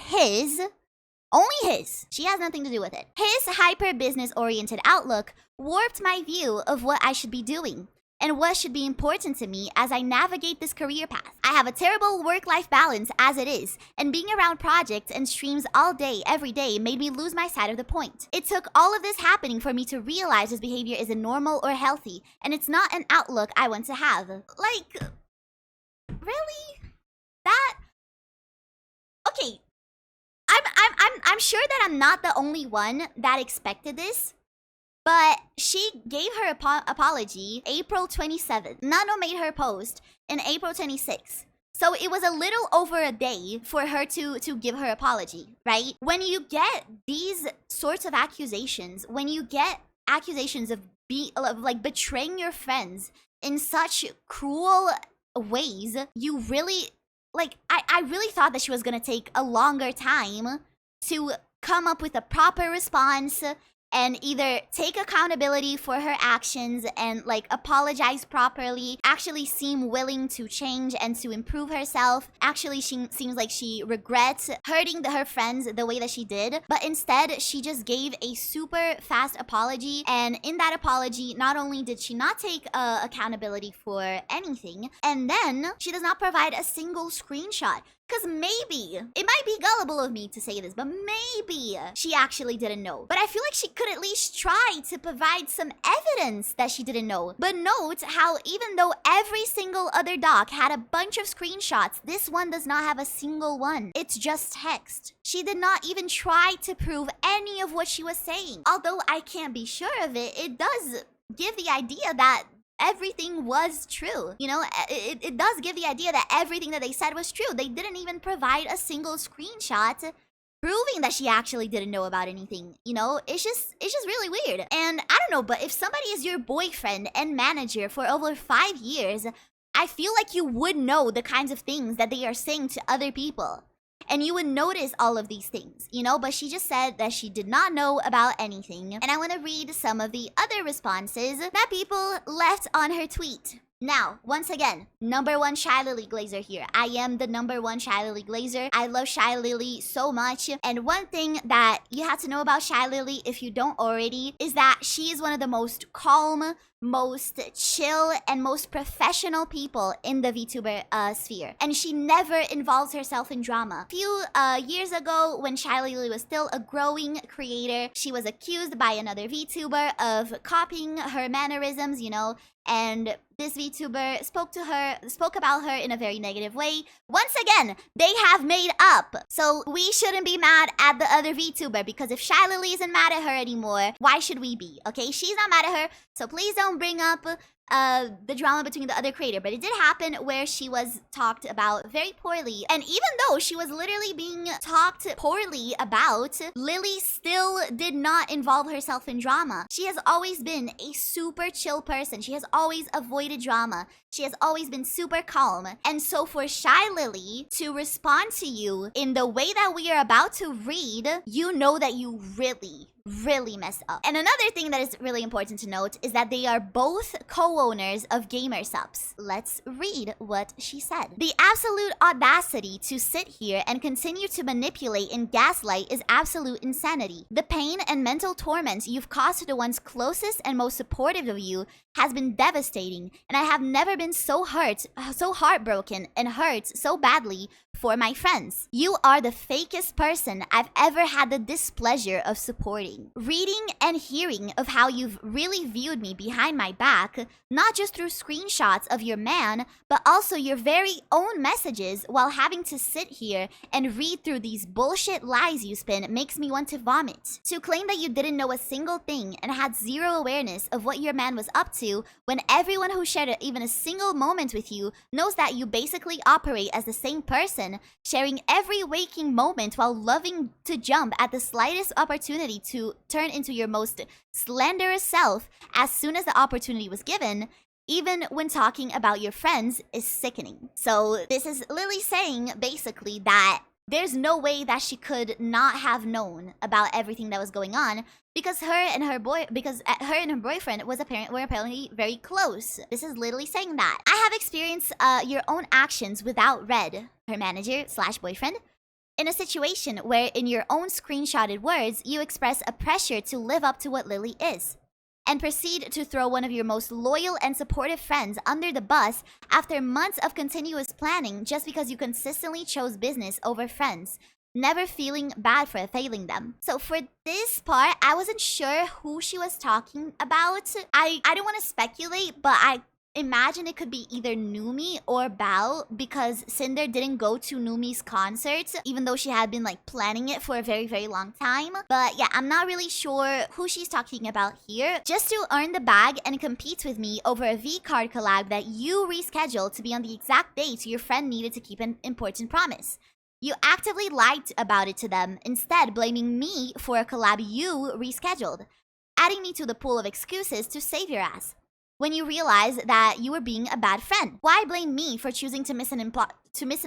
only his. She has nothing to do with it. His hyper business oriented outlook warped my view of what I should be doing and what should be important to me as I navigate this career path. I have a terrible work-life balance as it is, and being around projects and streams all day, every day, made me lose my sight of the point. It took all of this happening for me to realize this behavior isn't normal or healthy, and it's not an outlook I want to have. Like, really? That? Okay, I'm sure that I'm not the only one that expected this. But she gave her apology April 27th. Nano made her post in April 26th. So it was a little over a day for her to give her apology, right? When you get these sorts of accusations, when you get accusations of like betraying your friends in such cruel ways, you really like I really thought that she was gonna take a longer time to come up with a proper response and either take accountability for her actions and like apologize properly, actually seem willing to change and to improve herself. Actually, she seems like she regrets hurting her friends the way that she did, but instead she just gave a super fast apology. And in that apology, not only did she not take accountability for anything, and then she does not provide a single screenshot. Because maybe, it might be gullible of me to say this, but maybe she actually didn't know. But I feel like she could at least try to provide some evidence that she didn't know. But note how even though every single other doc had a bunch of screenshots, this one does not have a single one. It's just text. She did not even try to prove any of what she was saying. Although I can't be sure of it, it does give the idea that everything was true. You know, it does give the idea that everything that they said was true. They didn't even provide a single screenshot proving that she actually didn't know about anything. You know, it's just really weird. And I don't know, but if somebody is your boyfriend and manager for over 5 years, I feel like you would know the kinds of things that they are saying to other people. And you would notice all of these things, you know, but she just said that she did not know about anything. And I want to read some of the other responses that people left on her tweet. Now, once again, #1 Shylily Glazer here. I am the #1 Shylily Glazer. I love Shylily so much. And one thing that you have to know about Shylily, if you don't already, is that she is one of the most calm, most chill, and most professional people in the VTuber sphere. And she never involves herself in drama. A few years ago, when Shylily was still a growing creator, she was accused by another VTuber of copying her mannerisms, you know, and this VTuber spoke about her in a very negative way. Once again, they have made up. So we shouldn't be mad at the other VTuber, because if Shylily isn't mad at her anymore, why should we be? Okay, she's not mad at her, so please don't bring up the drama between the other creator. But it did happen where she was talked about very poorly. And even though she was literally being talked poorly about, Lily still did not involve herself in drama. She has always been a super chill person. She has always avoided drama. She has always been super calm. And so for Shylily to respond to you in the way that we are about to read, you know that you really messed up. And another thing that is really important to note is that they are both co-owners of Gamersupps. Let's read what she said. The absolute audacity to sit here and continue to manipulate and gaslight is absolute insanity. The pain and mental torment you've caused to the ones closest and most supportive of you has been devastating, and I have never been so heartbroken and hurt so badly for my friends. You are the fakest person I've ever had the displeasure of supporting. Reading and hearing of how you've really viewed me behind my back, not just through screenshots of your man, but also your very own messages while having to sit here and read through these bullshit lies you spin, makes me want to vomit. To claim that you didn't know a single thing and had zero awareness of what your man was up to, when everyone who shared even a single moment with you knows that you basically operate as the same person, sharing every waking moment while loving to jump at the slightest opportunity to turn into your most slanderous self as soon as the opportunity was given, even when talking about your friends, is sickening. So this is Lily saying basically that there's no way that she could not have known about everything that was going on, because her and her boyfriend were apparently very close. This is literally saying that. I have experienced your own actions without Red, her manager / boyfriend, in a situation where in your own screenshotted words, you express a pressure to live up to what Lily is, and proceed to throw one of your most loyal and supportive friends under the bus after months of continuous planning just because you consistently chose business over friends, never feeling bad for failing them. So for this part, I wasn't sure who she was talking about. I don't want to speculate, but I imagine it could be either Numi or Bao, because Sinder didn't go to Numi's concert, even though she had been like planning it for a very long time. But yeah, I'm not really sure who she's talking about here. Just to earn the bag and compete with me over a V-card collab that you rescheduled to be on the exact date your friend needed to keep an important promise. You actively lied about it to them, instead blaming me for a collab you rescheduled. adding me to the pool of excuses to save your ass. When you realize that you were being a bad friend, why blame me for choosing to miss an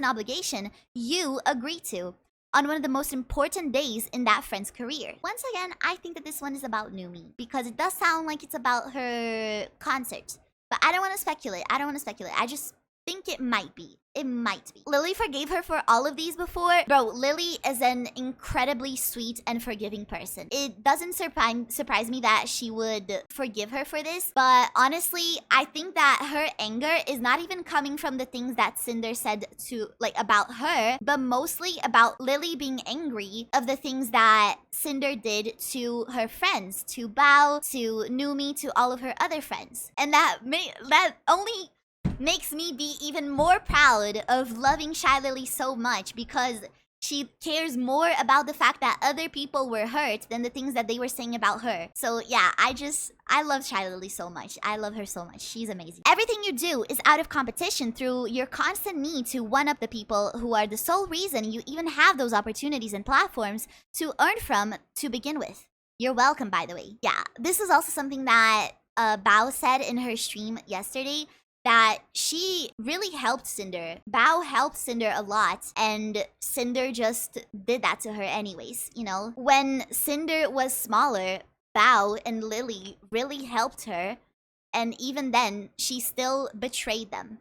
obligation you agreed to on one of the most important days in that friend's career? Once again, I think that this one is about Numi because it does sound like it's about her concert. But I don't want to speculate. I just think it might be. It might be. Lily forgave her for all of these before. Bro, Lily is an incredibly sweet and forgiving person. It doesn't surprise me that she would forgive her for this. But honestly, I think that her anger is not even coming from the things that Sinder said to, like, about her, but mostly about Lily being angry of the things that Sinder did to her friends, to Bao, to Numi, to all of her other friends. And that only makes me be even more proud of loving Shylily so much because she cares more about the fact that other people were hurt than the things that they were saying about her. So yeah, I love Shylily so much. I love her so much. She's amazing. Everything you do is out of competition through your constant need to one-up the people who are the sole reason you even have those opportunities and platforms to earn from to begin with. You're welcome, by the way. Yeah, this is also something that Bao said in her stream yesterday, that she really helped Sinder. Bao helped Sinder a lot, and Sinder just did that to her anyways, you know? When Sinder was smaller, Bao and Lily really helped her, and even then, she still betrayed them.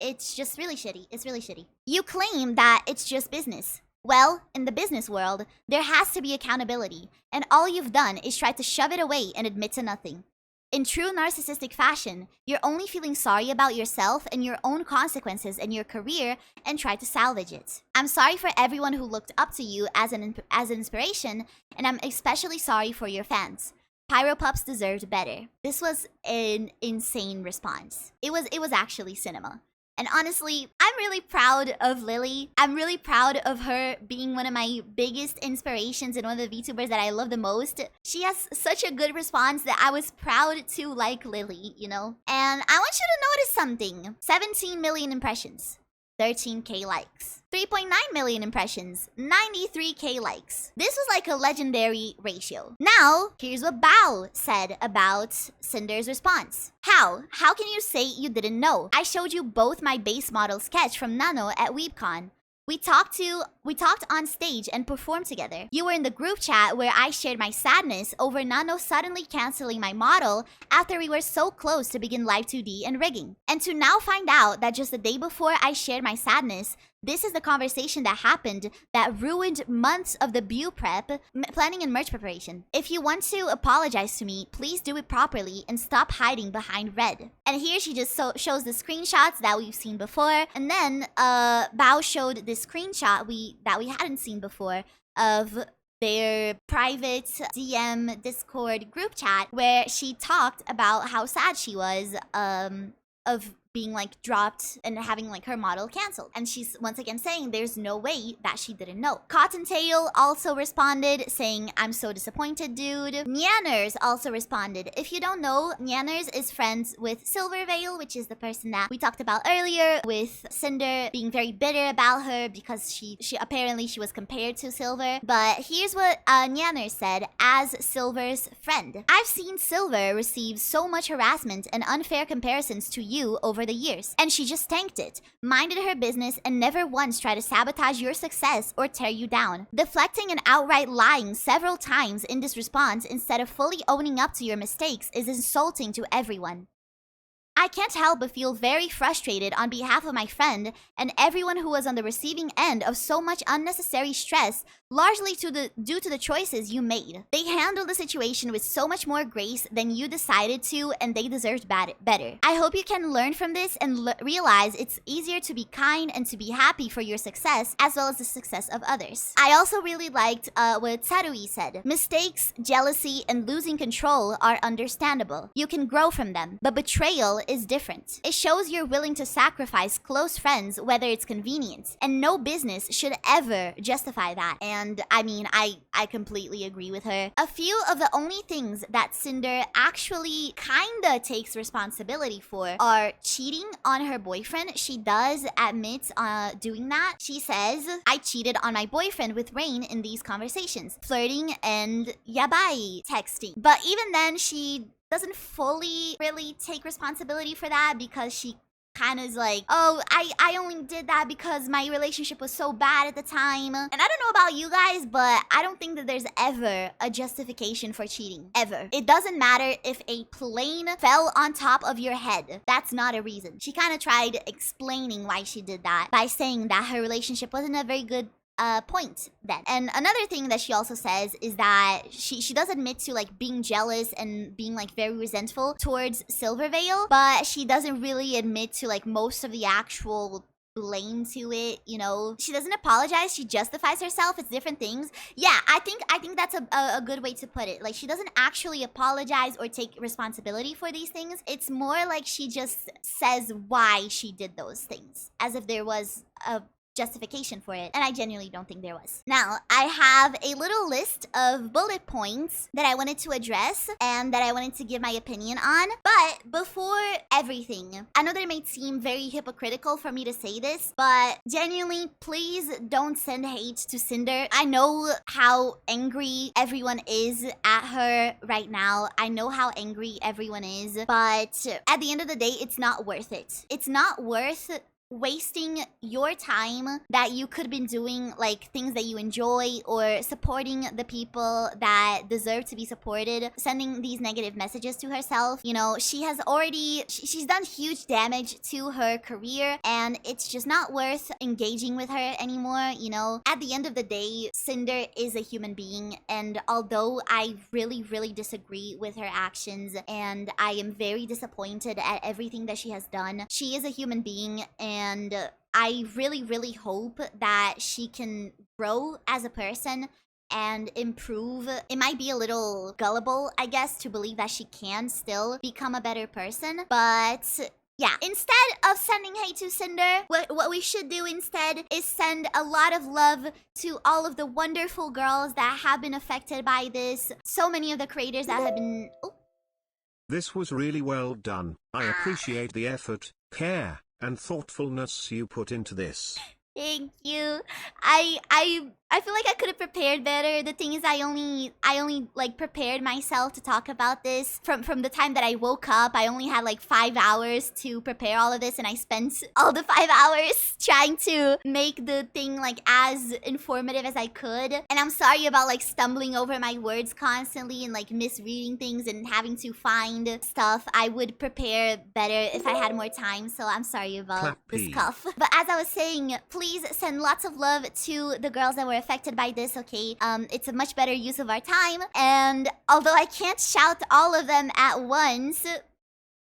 It's just really shitty. It's really shitty. You claim that it's just business. Well, in the business world, there has to be accountability, and all you've done is try to shove it away and admit to nothing. In true narcissistic fashion, you're only feeling sorry about yourself and your own consequences in your career and try to salvage it. I'm sorry for everyone who looked up to you as an inspiration, and I'm especially sorry for your fans. Pyropups deserved better. This was an insane response. It was actually cinema. And honestly, I'm really proud of Lily. I'm really proud of her being one of my biggest inspirations and one of the VTubers that I love the most. She has such a good response that I was proud to like Lily, you know? And I want you to notice something. 17 million impressions. 13k likes. 3.9 million impressions, 93k likes. This was like a legendary ratio. Now, here's what Bao said about Sinder's response. How can you say you didn't know? I showed you both my base model sketch from Nano at WeebCon. We talked on stage and performed together. You were in the group chat where I shared my sadness over Nano suddenly canceling my model after we were so close to begin live 2D and rigging. And to now find out that just the day before I shared my sadness, this is the conversation that happened that ruined months of the BU prep, planning and merch preparation. If you want to apologize to me, please do it properly and stop hiding behind red. And here she just shows the screenshots that we've seen before. And then Bao showed this screenshot that we hadn't seen before of their private DM Discord group chat where she talked about how sad she was of being like dropped and having like her model canceled. And she's once again saying there's no way that she didn't know. Cottontail also responded saying, I'm so disappointed, dude. Nyanners also responded. If you don't know, Nyanners is friends with Silvervale, which is the person that we talked about earlier, with Sinder being very bitter about her because she apparently she was compared to Silver. But here's what Nyanner said as Silver's friend. I've seen Silver receive so much harassment and unfair comparisons to you over the years, and she just tanked it, minded her business, and never once tried to sabotage your success or tear you down. Deflecting and outright lying several times in this response instead of fully owning up to your mistakes is insulting to everyone. I can't help but feel very frustrated on behalf of my friend and everyone who was on the receiving end of so much unnecessary stress, largely due to the choices you made. They handled the situation with so much more grace than you decided to, and they deserved better. I hope you can learn from this and realize it's easier to be kind and to be happy for your success as well as the success of others. I also really liked what Saruei said. Mistakes, jealousy, and losing control are understandable. You can grow from them, but betrayal is different. It shows you're willing to sacrifice close friends, whether it's convenient, and no business should ever justify that. And I mean, I completely agree with her. A few of the only things that Sinder actually kinda takes responsibility for are cheating on her boyfriend. She does admit doing that. She says, I cheated on my boyfriend with Rayne in these conversations, flirting and yabai texting. But even then, she doesn't fully really take responsibility for that because she kind of is like, oh, I only did that because my relationship was so bad at the time. And I don't know about you guys, but I don't think that there's ever a justification for cheating. Ever. It doesn't matter if a plane fell on top of your head. That's not a reason. She kind of tried explaining why she did that by saying that her relationship wasn't a very good point then. And another thing that she also says is that she does admit to like being jealous and being like very resentful towards Silvervale, but she doesn't really admit to like most of the actual blame to it, you know. She doesn't apologize, she justifies herself. It's different things. Yeah, I think that's a good way to put it. Like, she doesn't actually apologize or take responsibility for these things. It's more like she just says why she did those things, as if there was a justification for it, and I genuinely don't think there was. Now, I have a little list of bullet points that I wanted to address and that I wanted to give my opinion on. But before everything, I know that it may seem very hypocritical for me to say this, but genuinely, please don't send hate to Sinder. I know how angry everyone is at her right now. I know how angry everyone is, but at the end of the day, it's not worth it. It's not worth wasting your time that you could have been doing like things that you enjoy or supporting the people that deserve to be supported, sending these negative messages to herself. You know, she has already she's done huge damage to her career, and it's just not worth engaging with her anymore. You know, at the end of the day, Sinder is a human being, and although I really disagree with her actions and I am very disappointed at everything that she has done, she is a human being, and I really hope that she can grow as a person and improve. It might be a little gullible, I guess, to believe that she can still become a better person, but yeah, instead of sending hate to Sinder, what we should do instead is send a lot of love to all of the wonderful girls that have been affected by this. So many of the creators that have been... Oh. This was really well done. I appreciate the effort, care, and thoughtfulness you put into this. Thank you. I feel like I could have prepared better. The thing is, I only like prepared myself to talk about this from the time that I woke up. I only had like 5 hours to prepare all of this, and I spent all the 5 hours trying to make the thing like as informative as I could. And I'm sorry about like stumbling over my words constantly and like misreading things and having to find stuff. I would prepare better if I had more time, so I'm sorry about this cough. But as I was saying, please send lots of love to the girls that were affected by this, okay? It's a much better use of our time, and although I can't shout all of them at once,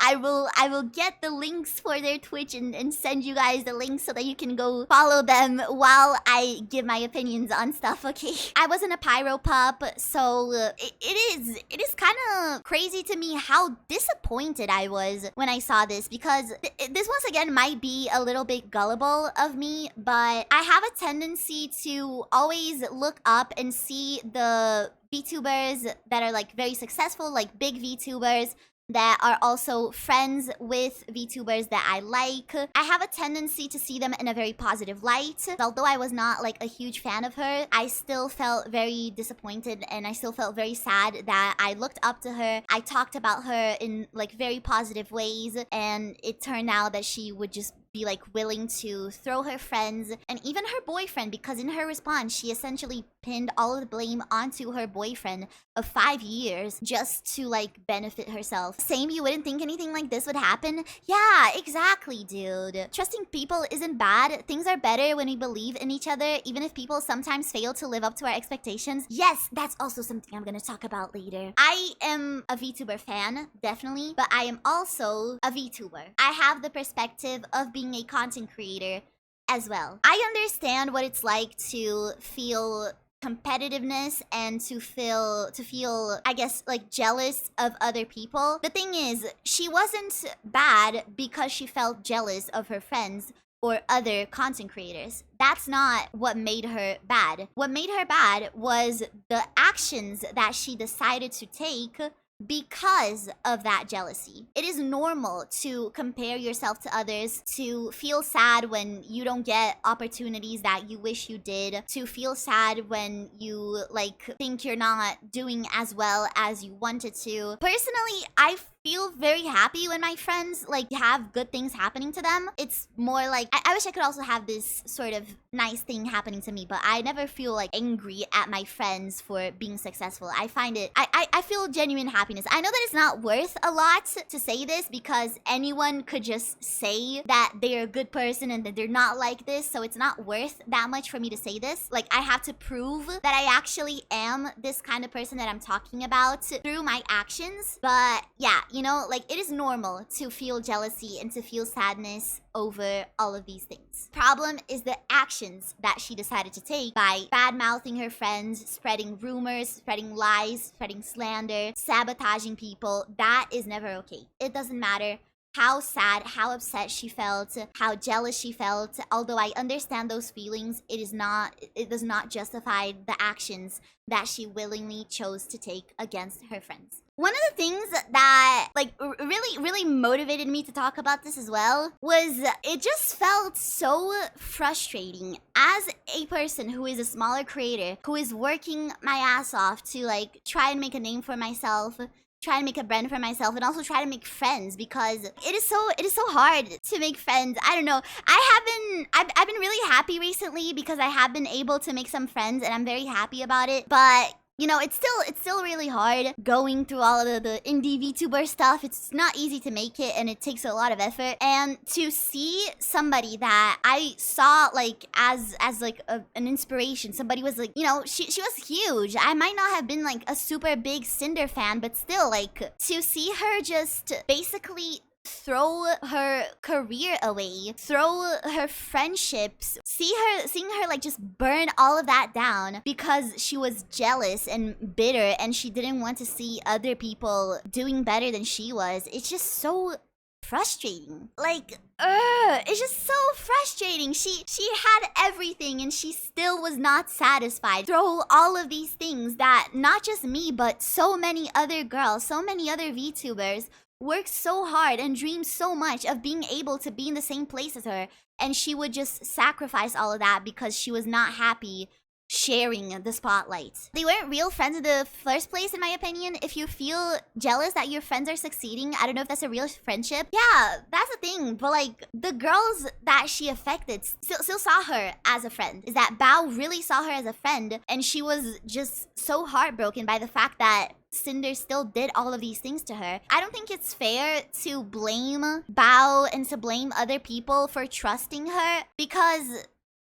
I will get the links for their Twitch and send you guys the links so that you can go follow them while I give my opinions on stuff, okay? I wasn't a pyropup, so it is kind of crazy to me how disappointed I was when I saw this, because this once again might be a little bit gullible of me, but I have a tendency to always look up and see the VTubers that are like very successful, like big VTubers, that are also friends with VTubers that I like. I have a tendency to see them in a very positive light. Although I was not like a huge fan of her, I still felt very disappointed, and I still felt very sad that I looked up to her. I talked about her in like very positive ways, and it turned out that she would just be like willing to throw her friends and even her boyfriend, because in her response she essentially pinned all of the blame onto her boyfriend of 5 years just to like benefit herself. Same, you wouldn't think anything like this would happen? Yeah, exactly, dude. Trusting people isn't bad. Things are better when we believe in each other, even if people sometimes fail to live up to our expectations. Yes, that's also something I'm gonna talk about later. I am a VTuber fan, definitely, but I am also a VTuber. I have the perspective of being a content creator as well. I understand what it's like to feel competitiveness and to feel I guess like jealous of other people. The thing is, she wasn't bad because she felt jealous of her friends or other content creators. That's not what made her bad. What made her bad was the actions that she decided to take because of that jealousy. It is normal to compare yourself to others, to feel sad when you don't get opportunities that you wish you did, to feel sad when you like think you're not doing as well as you wanted to. Personally, I feel very happy when my friends like have good things happening to them. It's more like I wish I could also have this sort of nice thing happening to me, but I never feel like angry at my friends for being successful. I find it I feel genuine happiness. I know that it's not worth a lot to say this because anyone could just say that they're a good person and that they're not like this, so it's not worth that much for me to say this. Like, I have to prove that I actually am this kind of person that I'm talking about through my actions. But yeah, you know, like, it is normal to feel jealousy and to feel sadness over all of these things. Problem is the actions that she decided to take by bad-mouthing her friends, spreading rumors, spreading lies, spreading slander, sabotaging people. That is never okay. It doesn't matter how sad, how upset she felt, how jealous she felt. Although I understand those feelings, it does not justify the actions that she willingly chose to take against her friends. One of the things that like really motivated me to talk about this as well was it just felt so frustrating as a person who is a smaller creator, who is working my ass off to like try and make a name for myself, try and make a brand for myself, and also try to make friends, because it is so hard to make friends. I don't know. I've been really happy recently because I have been able to make some friends and I'm very happy about it. But you know, it's still really hard going through all of the indie VTuber stuff. It's not easy to make it and it takes a lot of effort. And to see somebody that I saw like as like an inspiration, somebody was like, you know, she was huge. I might not have been like a super big Sinder fan, but still, like, to see her just basically throw her career away, throw her friendships, seeing her like just burn all of that down because she was jealous and bitter and she didn't want to see other people doing better than she was. It's just so frustrating. Like, it's just so frustrating. She had everything and she still was not satisfied. Throw all of these things that not just me, but so many other girls, so many other VTubers worked so hard and dreamed so much of being able to be in the same place as her, and she would just sacrifice all of that because she was not happy sharing the spotlight. They weren't real friends in the first place, in my opinion. If you feel jealous that your friends are succeeding, I don't know if that's a real friendship. Yeah, that's the thing. But like, the girls that she affected still saw her as a friend. Is that Bao really saw her as a friend, and she was just so heartbroken by the fact that Sinder still did all of these things to her. I don't think it's fair to blame Bao and to blame other people for trusting her, because,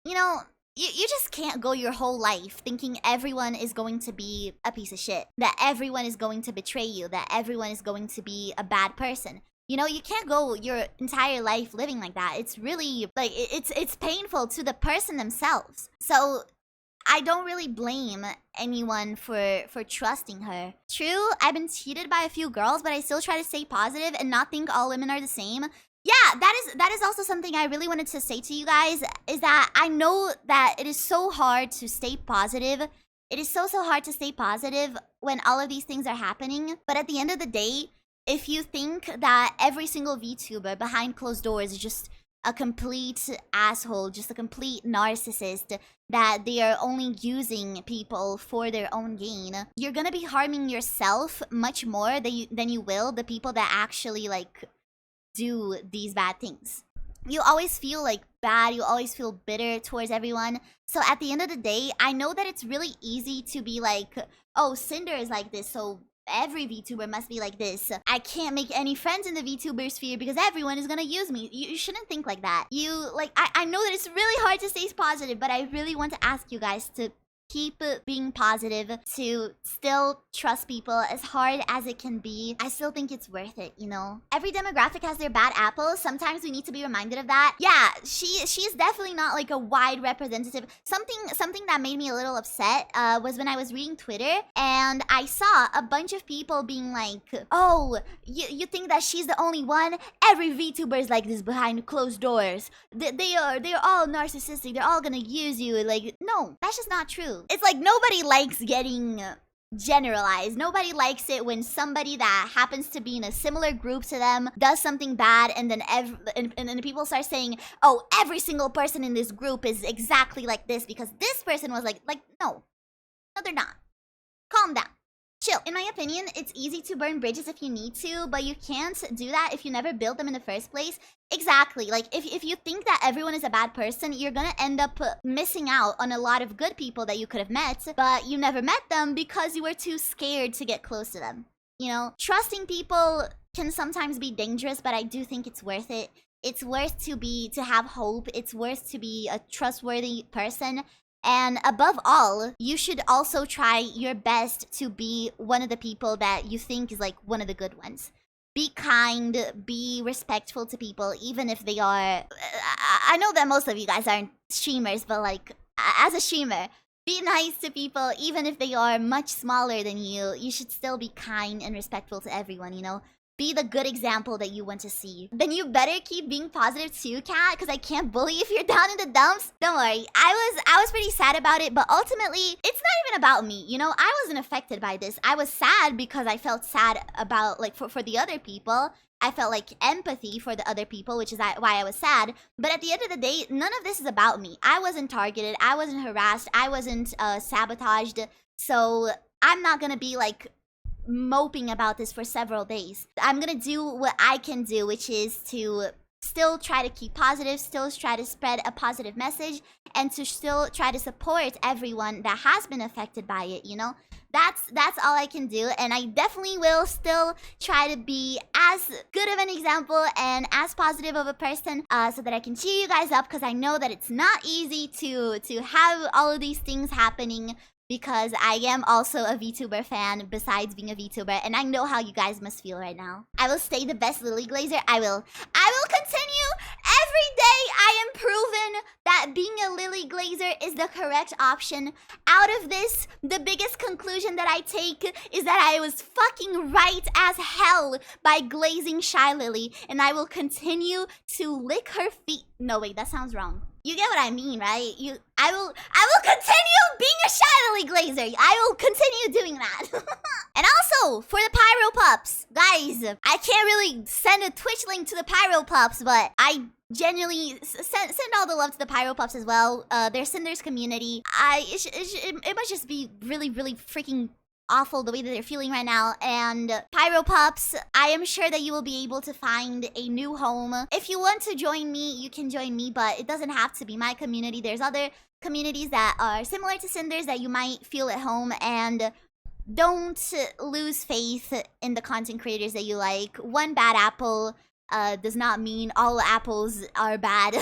you know, you just can't go your whole life thinking everyone is going to be a piece of shit, that everyone is going to betray you, that everyone is going to be a bad person. You know, you can't go your entire life living like that. It's really, like, it's painful to the person themselves. So I don't really blame anyone for trusting her. True, I've been cheated by a few girls, but I still try to stay positive and not think all women are the same. Yeah, that is also something I really wanted to say to you guys, is that I know that it is so hard to stay positive. It is so hard to stay positive when all of these things are happening. But at the end of the day, if you think that every single VTuber behind closed doors is just a complete asshole, just a complete narcissist, that they are only using people for their own gain, you're gonna be harming yourself much more than you will the people that actually, like, do these bad things. You always feel like bad, you always feel bitter towards everyone. So at the end of the day, I know that it's really easy to be like, oh, Sinder is like this, so every VTuber must be like this. I can't make any friends in the VTuber sphere because everyone is gonna use me. You shouldn't think like that. I know that it's really hard to stay positive, but I really want to ask you guys to keep being positive, to still trust people as hard as it can be. I still think it's worth it, you know? Every demographic has their bad apples. Sometimes we need to be reminded of that. Yeah, she's definitely not like a wide representative. Something that made me a little upset was when I was reading Twitter and I saw a bunch of people being like, oh, you think that she's the only one? Every VTuber is like this behind closed doors. They're all narcissistic. They're all gonna use you. Like, no, that's just not true. It's like nobody likes getting generalized. Nobody likes it when somebody that happens to be in a similar group to them does something bad, and then and people start saying, oh, every single person in this group is exactly like this because this person was like no, they're not. Calm down. Chill. In my opinion, it's easy to burn bridges if you need to, but you can't do that if you never built them in the first place. Exactly. Like, if you think that everyone is a bad person, you're gonna end up missing out on a lot of good people that you could have met, but you never met them because you were too scared to get close to them. You know, trusting people can sometimes be dangerous, but I do think it's worth it. It's worth to have hope. It's worth to be a trustworthy person. And above all, you should also try your best to be one of the people that you think is like one of the good ones. Be kind, be respectful to people, even if they are... I know that most of you guys aren't streamers, but like, as a streamer, be nice to people, even if they are much smaller than you. You should still be kind and respectful to everyone, you know? Be the good example that you want to see. Then you better keep being positive too, Cat, because I can't bully if you're down in the dumps. Don't worry, I was pretty sad about it, but ultimately, it's not even about me, you know? I wasn't affected by this. I was sad because I felt sad about, like, for the other people. I felt like empathy for the other people, which is why I was sad. But at the end of the day, none of this is about me. I wasn't targeted, I wasn't harassed, I wasn't sabotaged, so I'm not gonna be, like, moping about this for several days. I'm gonna do what I can do, which is to still try to keep positive, still try to spread a positive message, and to still try to support everyone that has been affected by it, you know? That's all I can do, and I definitely will still try to be as good of an example and as positive of a person so that I can cheer you guys up, because I know that it's not easy to have all of these things happening, because I am also a VTuber fan besides being a VTuber, and I know how you guys must feel right now. I will stay the best lily glazer. I will continue. Every day I am proven that being a lily glazer is the correct option. Out of this, the biggest conclusion that I take is that I was fucking right as hell by glazing Shylily, and I will continue to lick her feet. No, wait, that sounds wrong. You get what I mean, right? I will continue being a shylily glazer. I will continue doing that. And also, for the pyropups, guys, I can't really send a Twitch link to the pyropups, but I genuinely send all the love to the pyropups as well. They're Cinder's community. It must just be really, really freaking awful the way that they're feeling right now. And pyropups, I am sure that you will be able to find a new home. If you want to join me, you can join me, but it doesn't have to be my community. There's other communities that are similar to Cinder's that you might feel at home, and don't lose faith in the content creators that you like. One bad apple does not mean all apples are bad.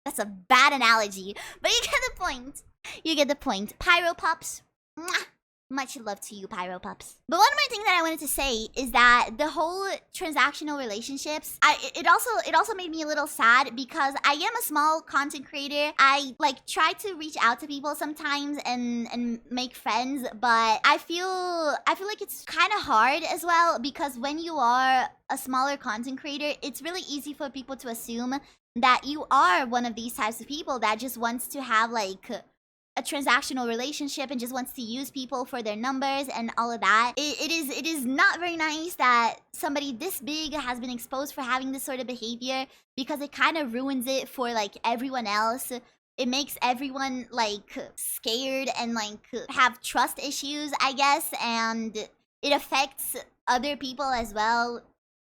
That's a bad analogy, but you get the point. You get the point. Pyropups, mwah. Much love to you, pyropups. But one of my things that I wanted to say is that the whole transactional relationships, it also made me a little sad, because I am a small content creator. I like try to reach out to people sometimes and make friends, but I feel like it's kind of hard as well, because when you are a smaller content creator, it's really easy for people to assume that you are one of these types of people that just wants to have like a transactional relationship and just wants to use people for their numbers and all of that. It is not very nice that somebody this big has been exposed for having this sort of behavior, because it kind of ruins it for like everyone else. It makes everyone like scared and like have trust issues, I guess, and it affects other people as well.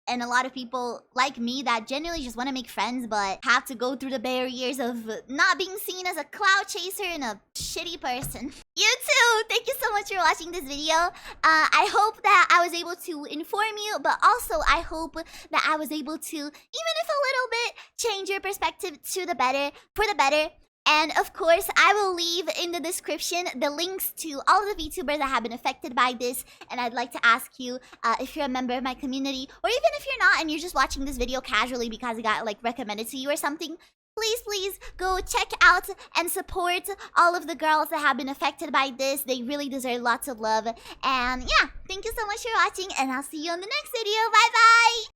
And a lot of people like me that genuinely just want to make friends, but have to go through the barriers of not being seen as a cloud chaser and a shitty person. You too! Thank you so much for watching this video. I hope that I was able to inform you, but also I hope that I was able to, even if a little bit, change your perspective to the better, for the better. And of course, I will leave in the description the links to all of the VTubers that have been affected by this. And I'd like to ask you if you're a member of my community, or even if you're not and you're just watching this video casually because it got like recommended to you or something, please go check out and support all of the girls that have been affected by this. They really deserve lots of love. And yeah, thank you so much for watching, and I'll see you on the next video. Bye bye!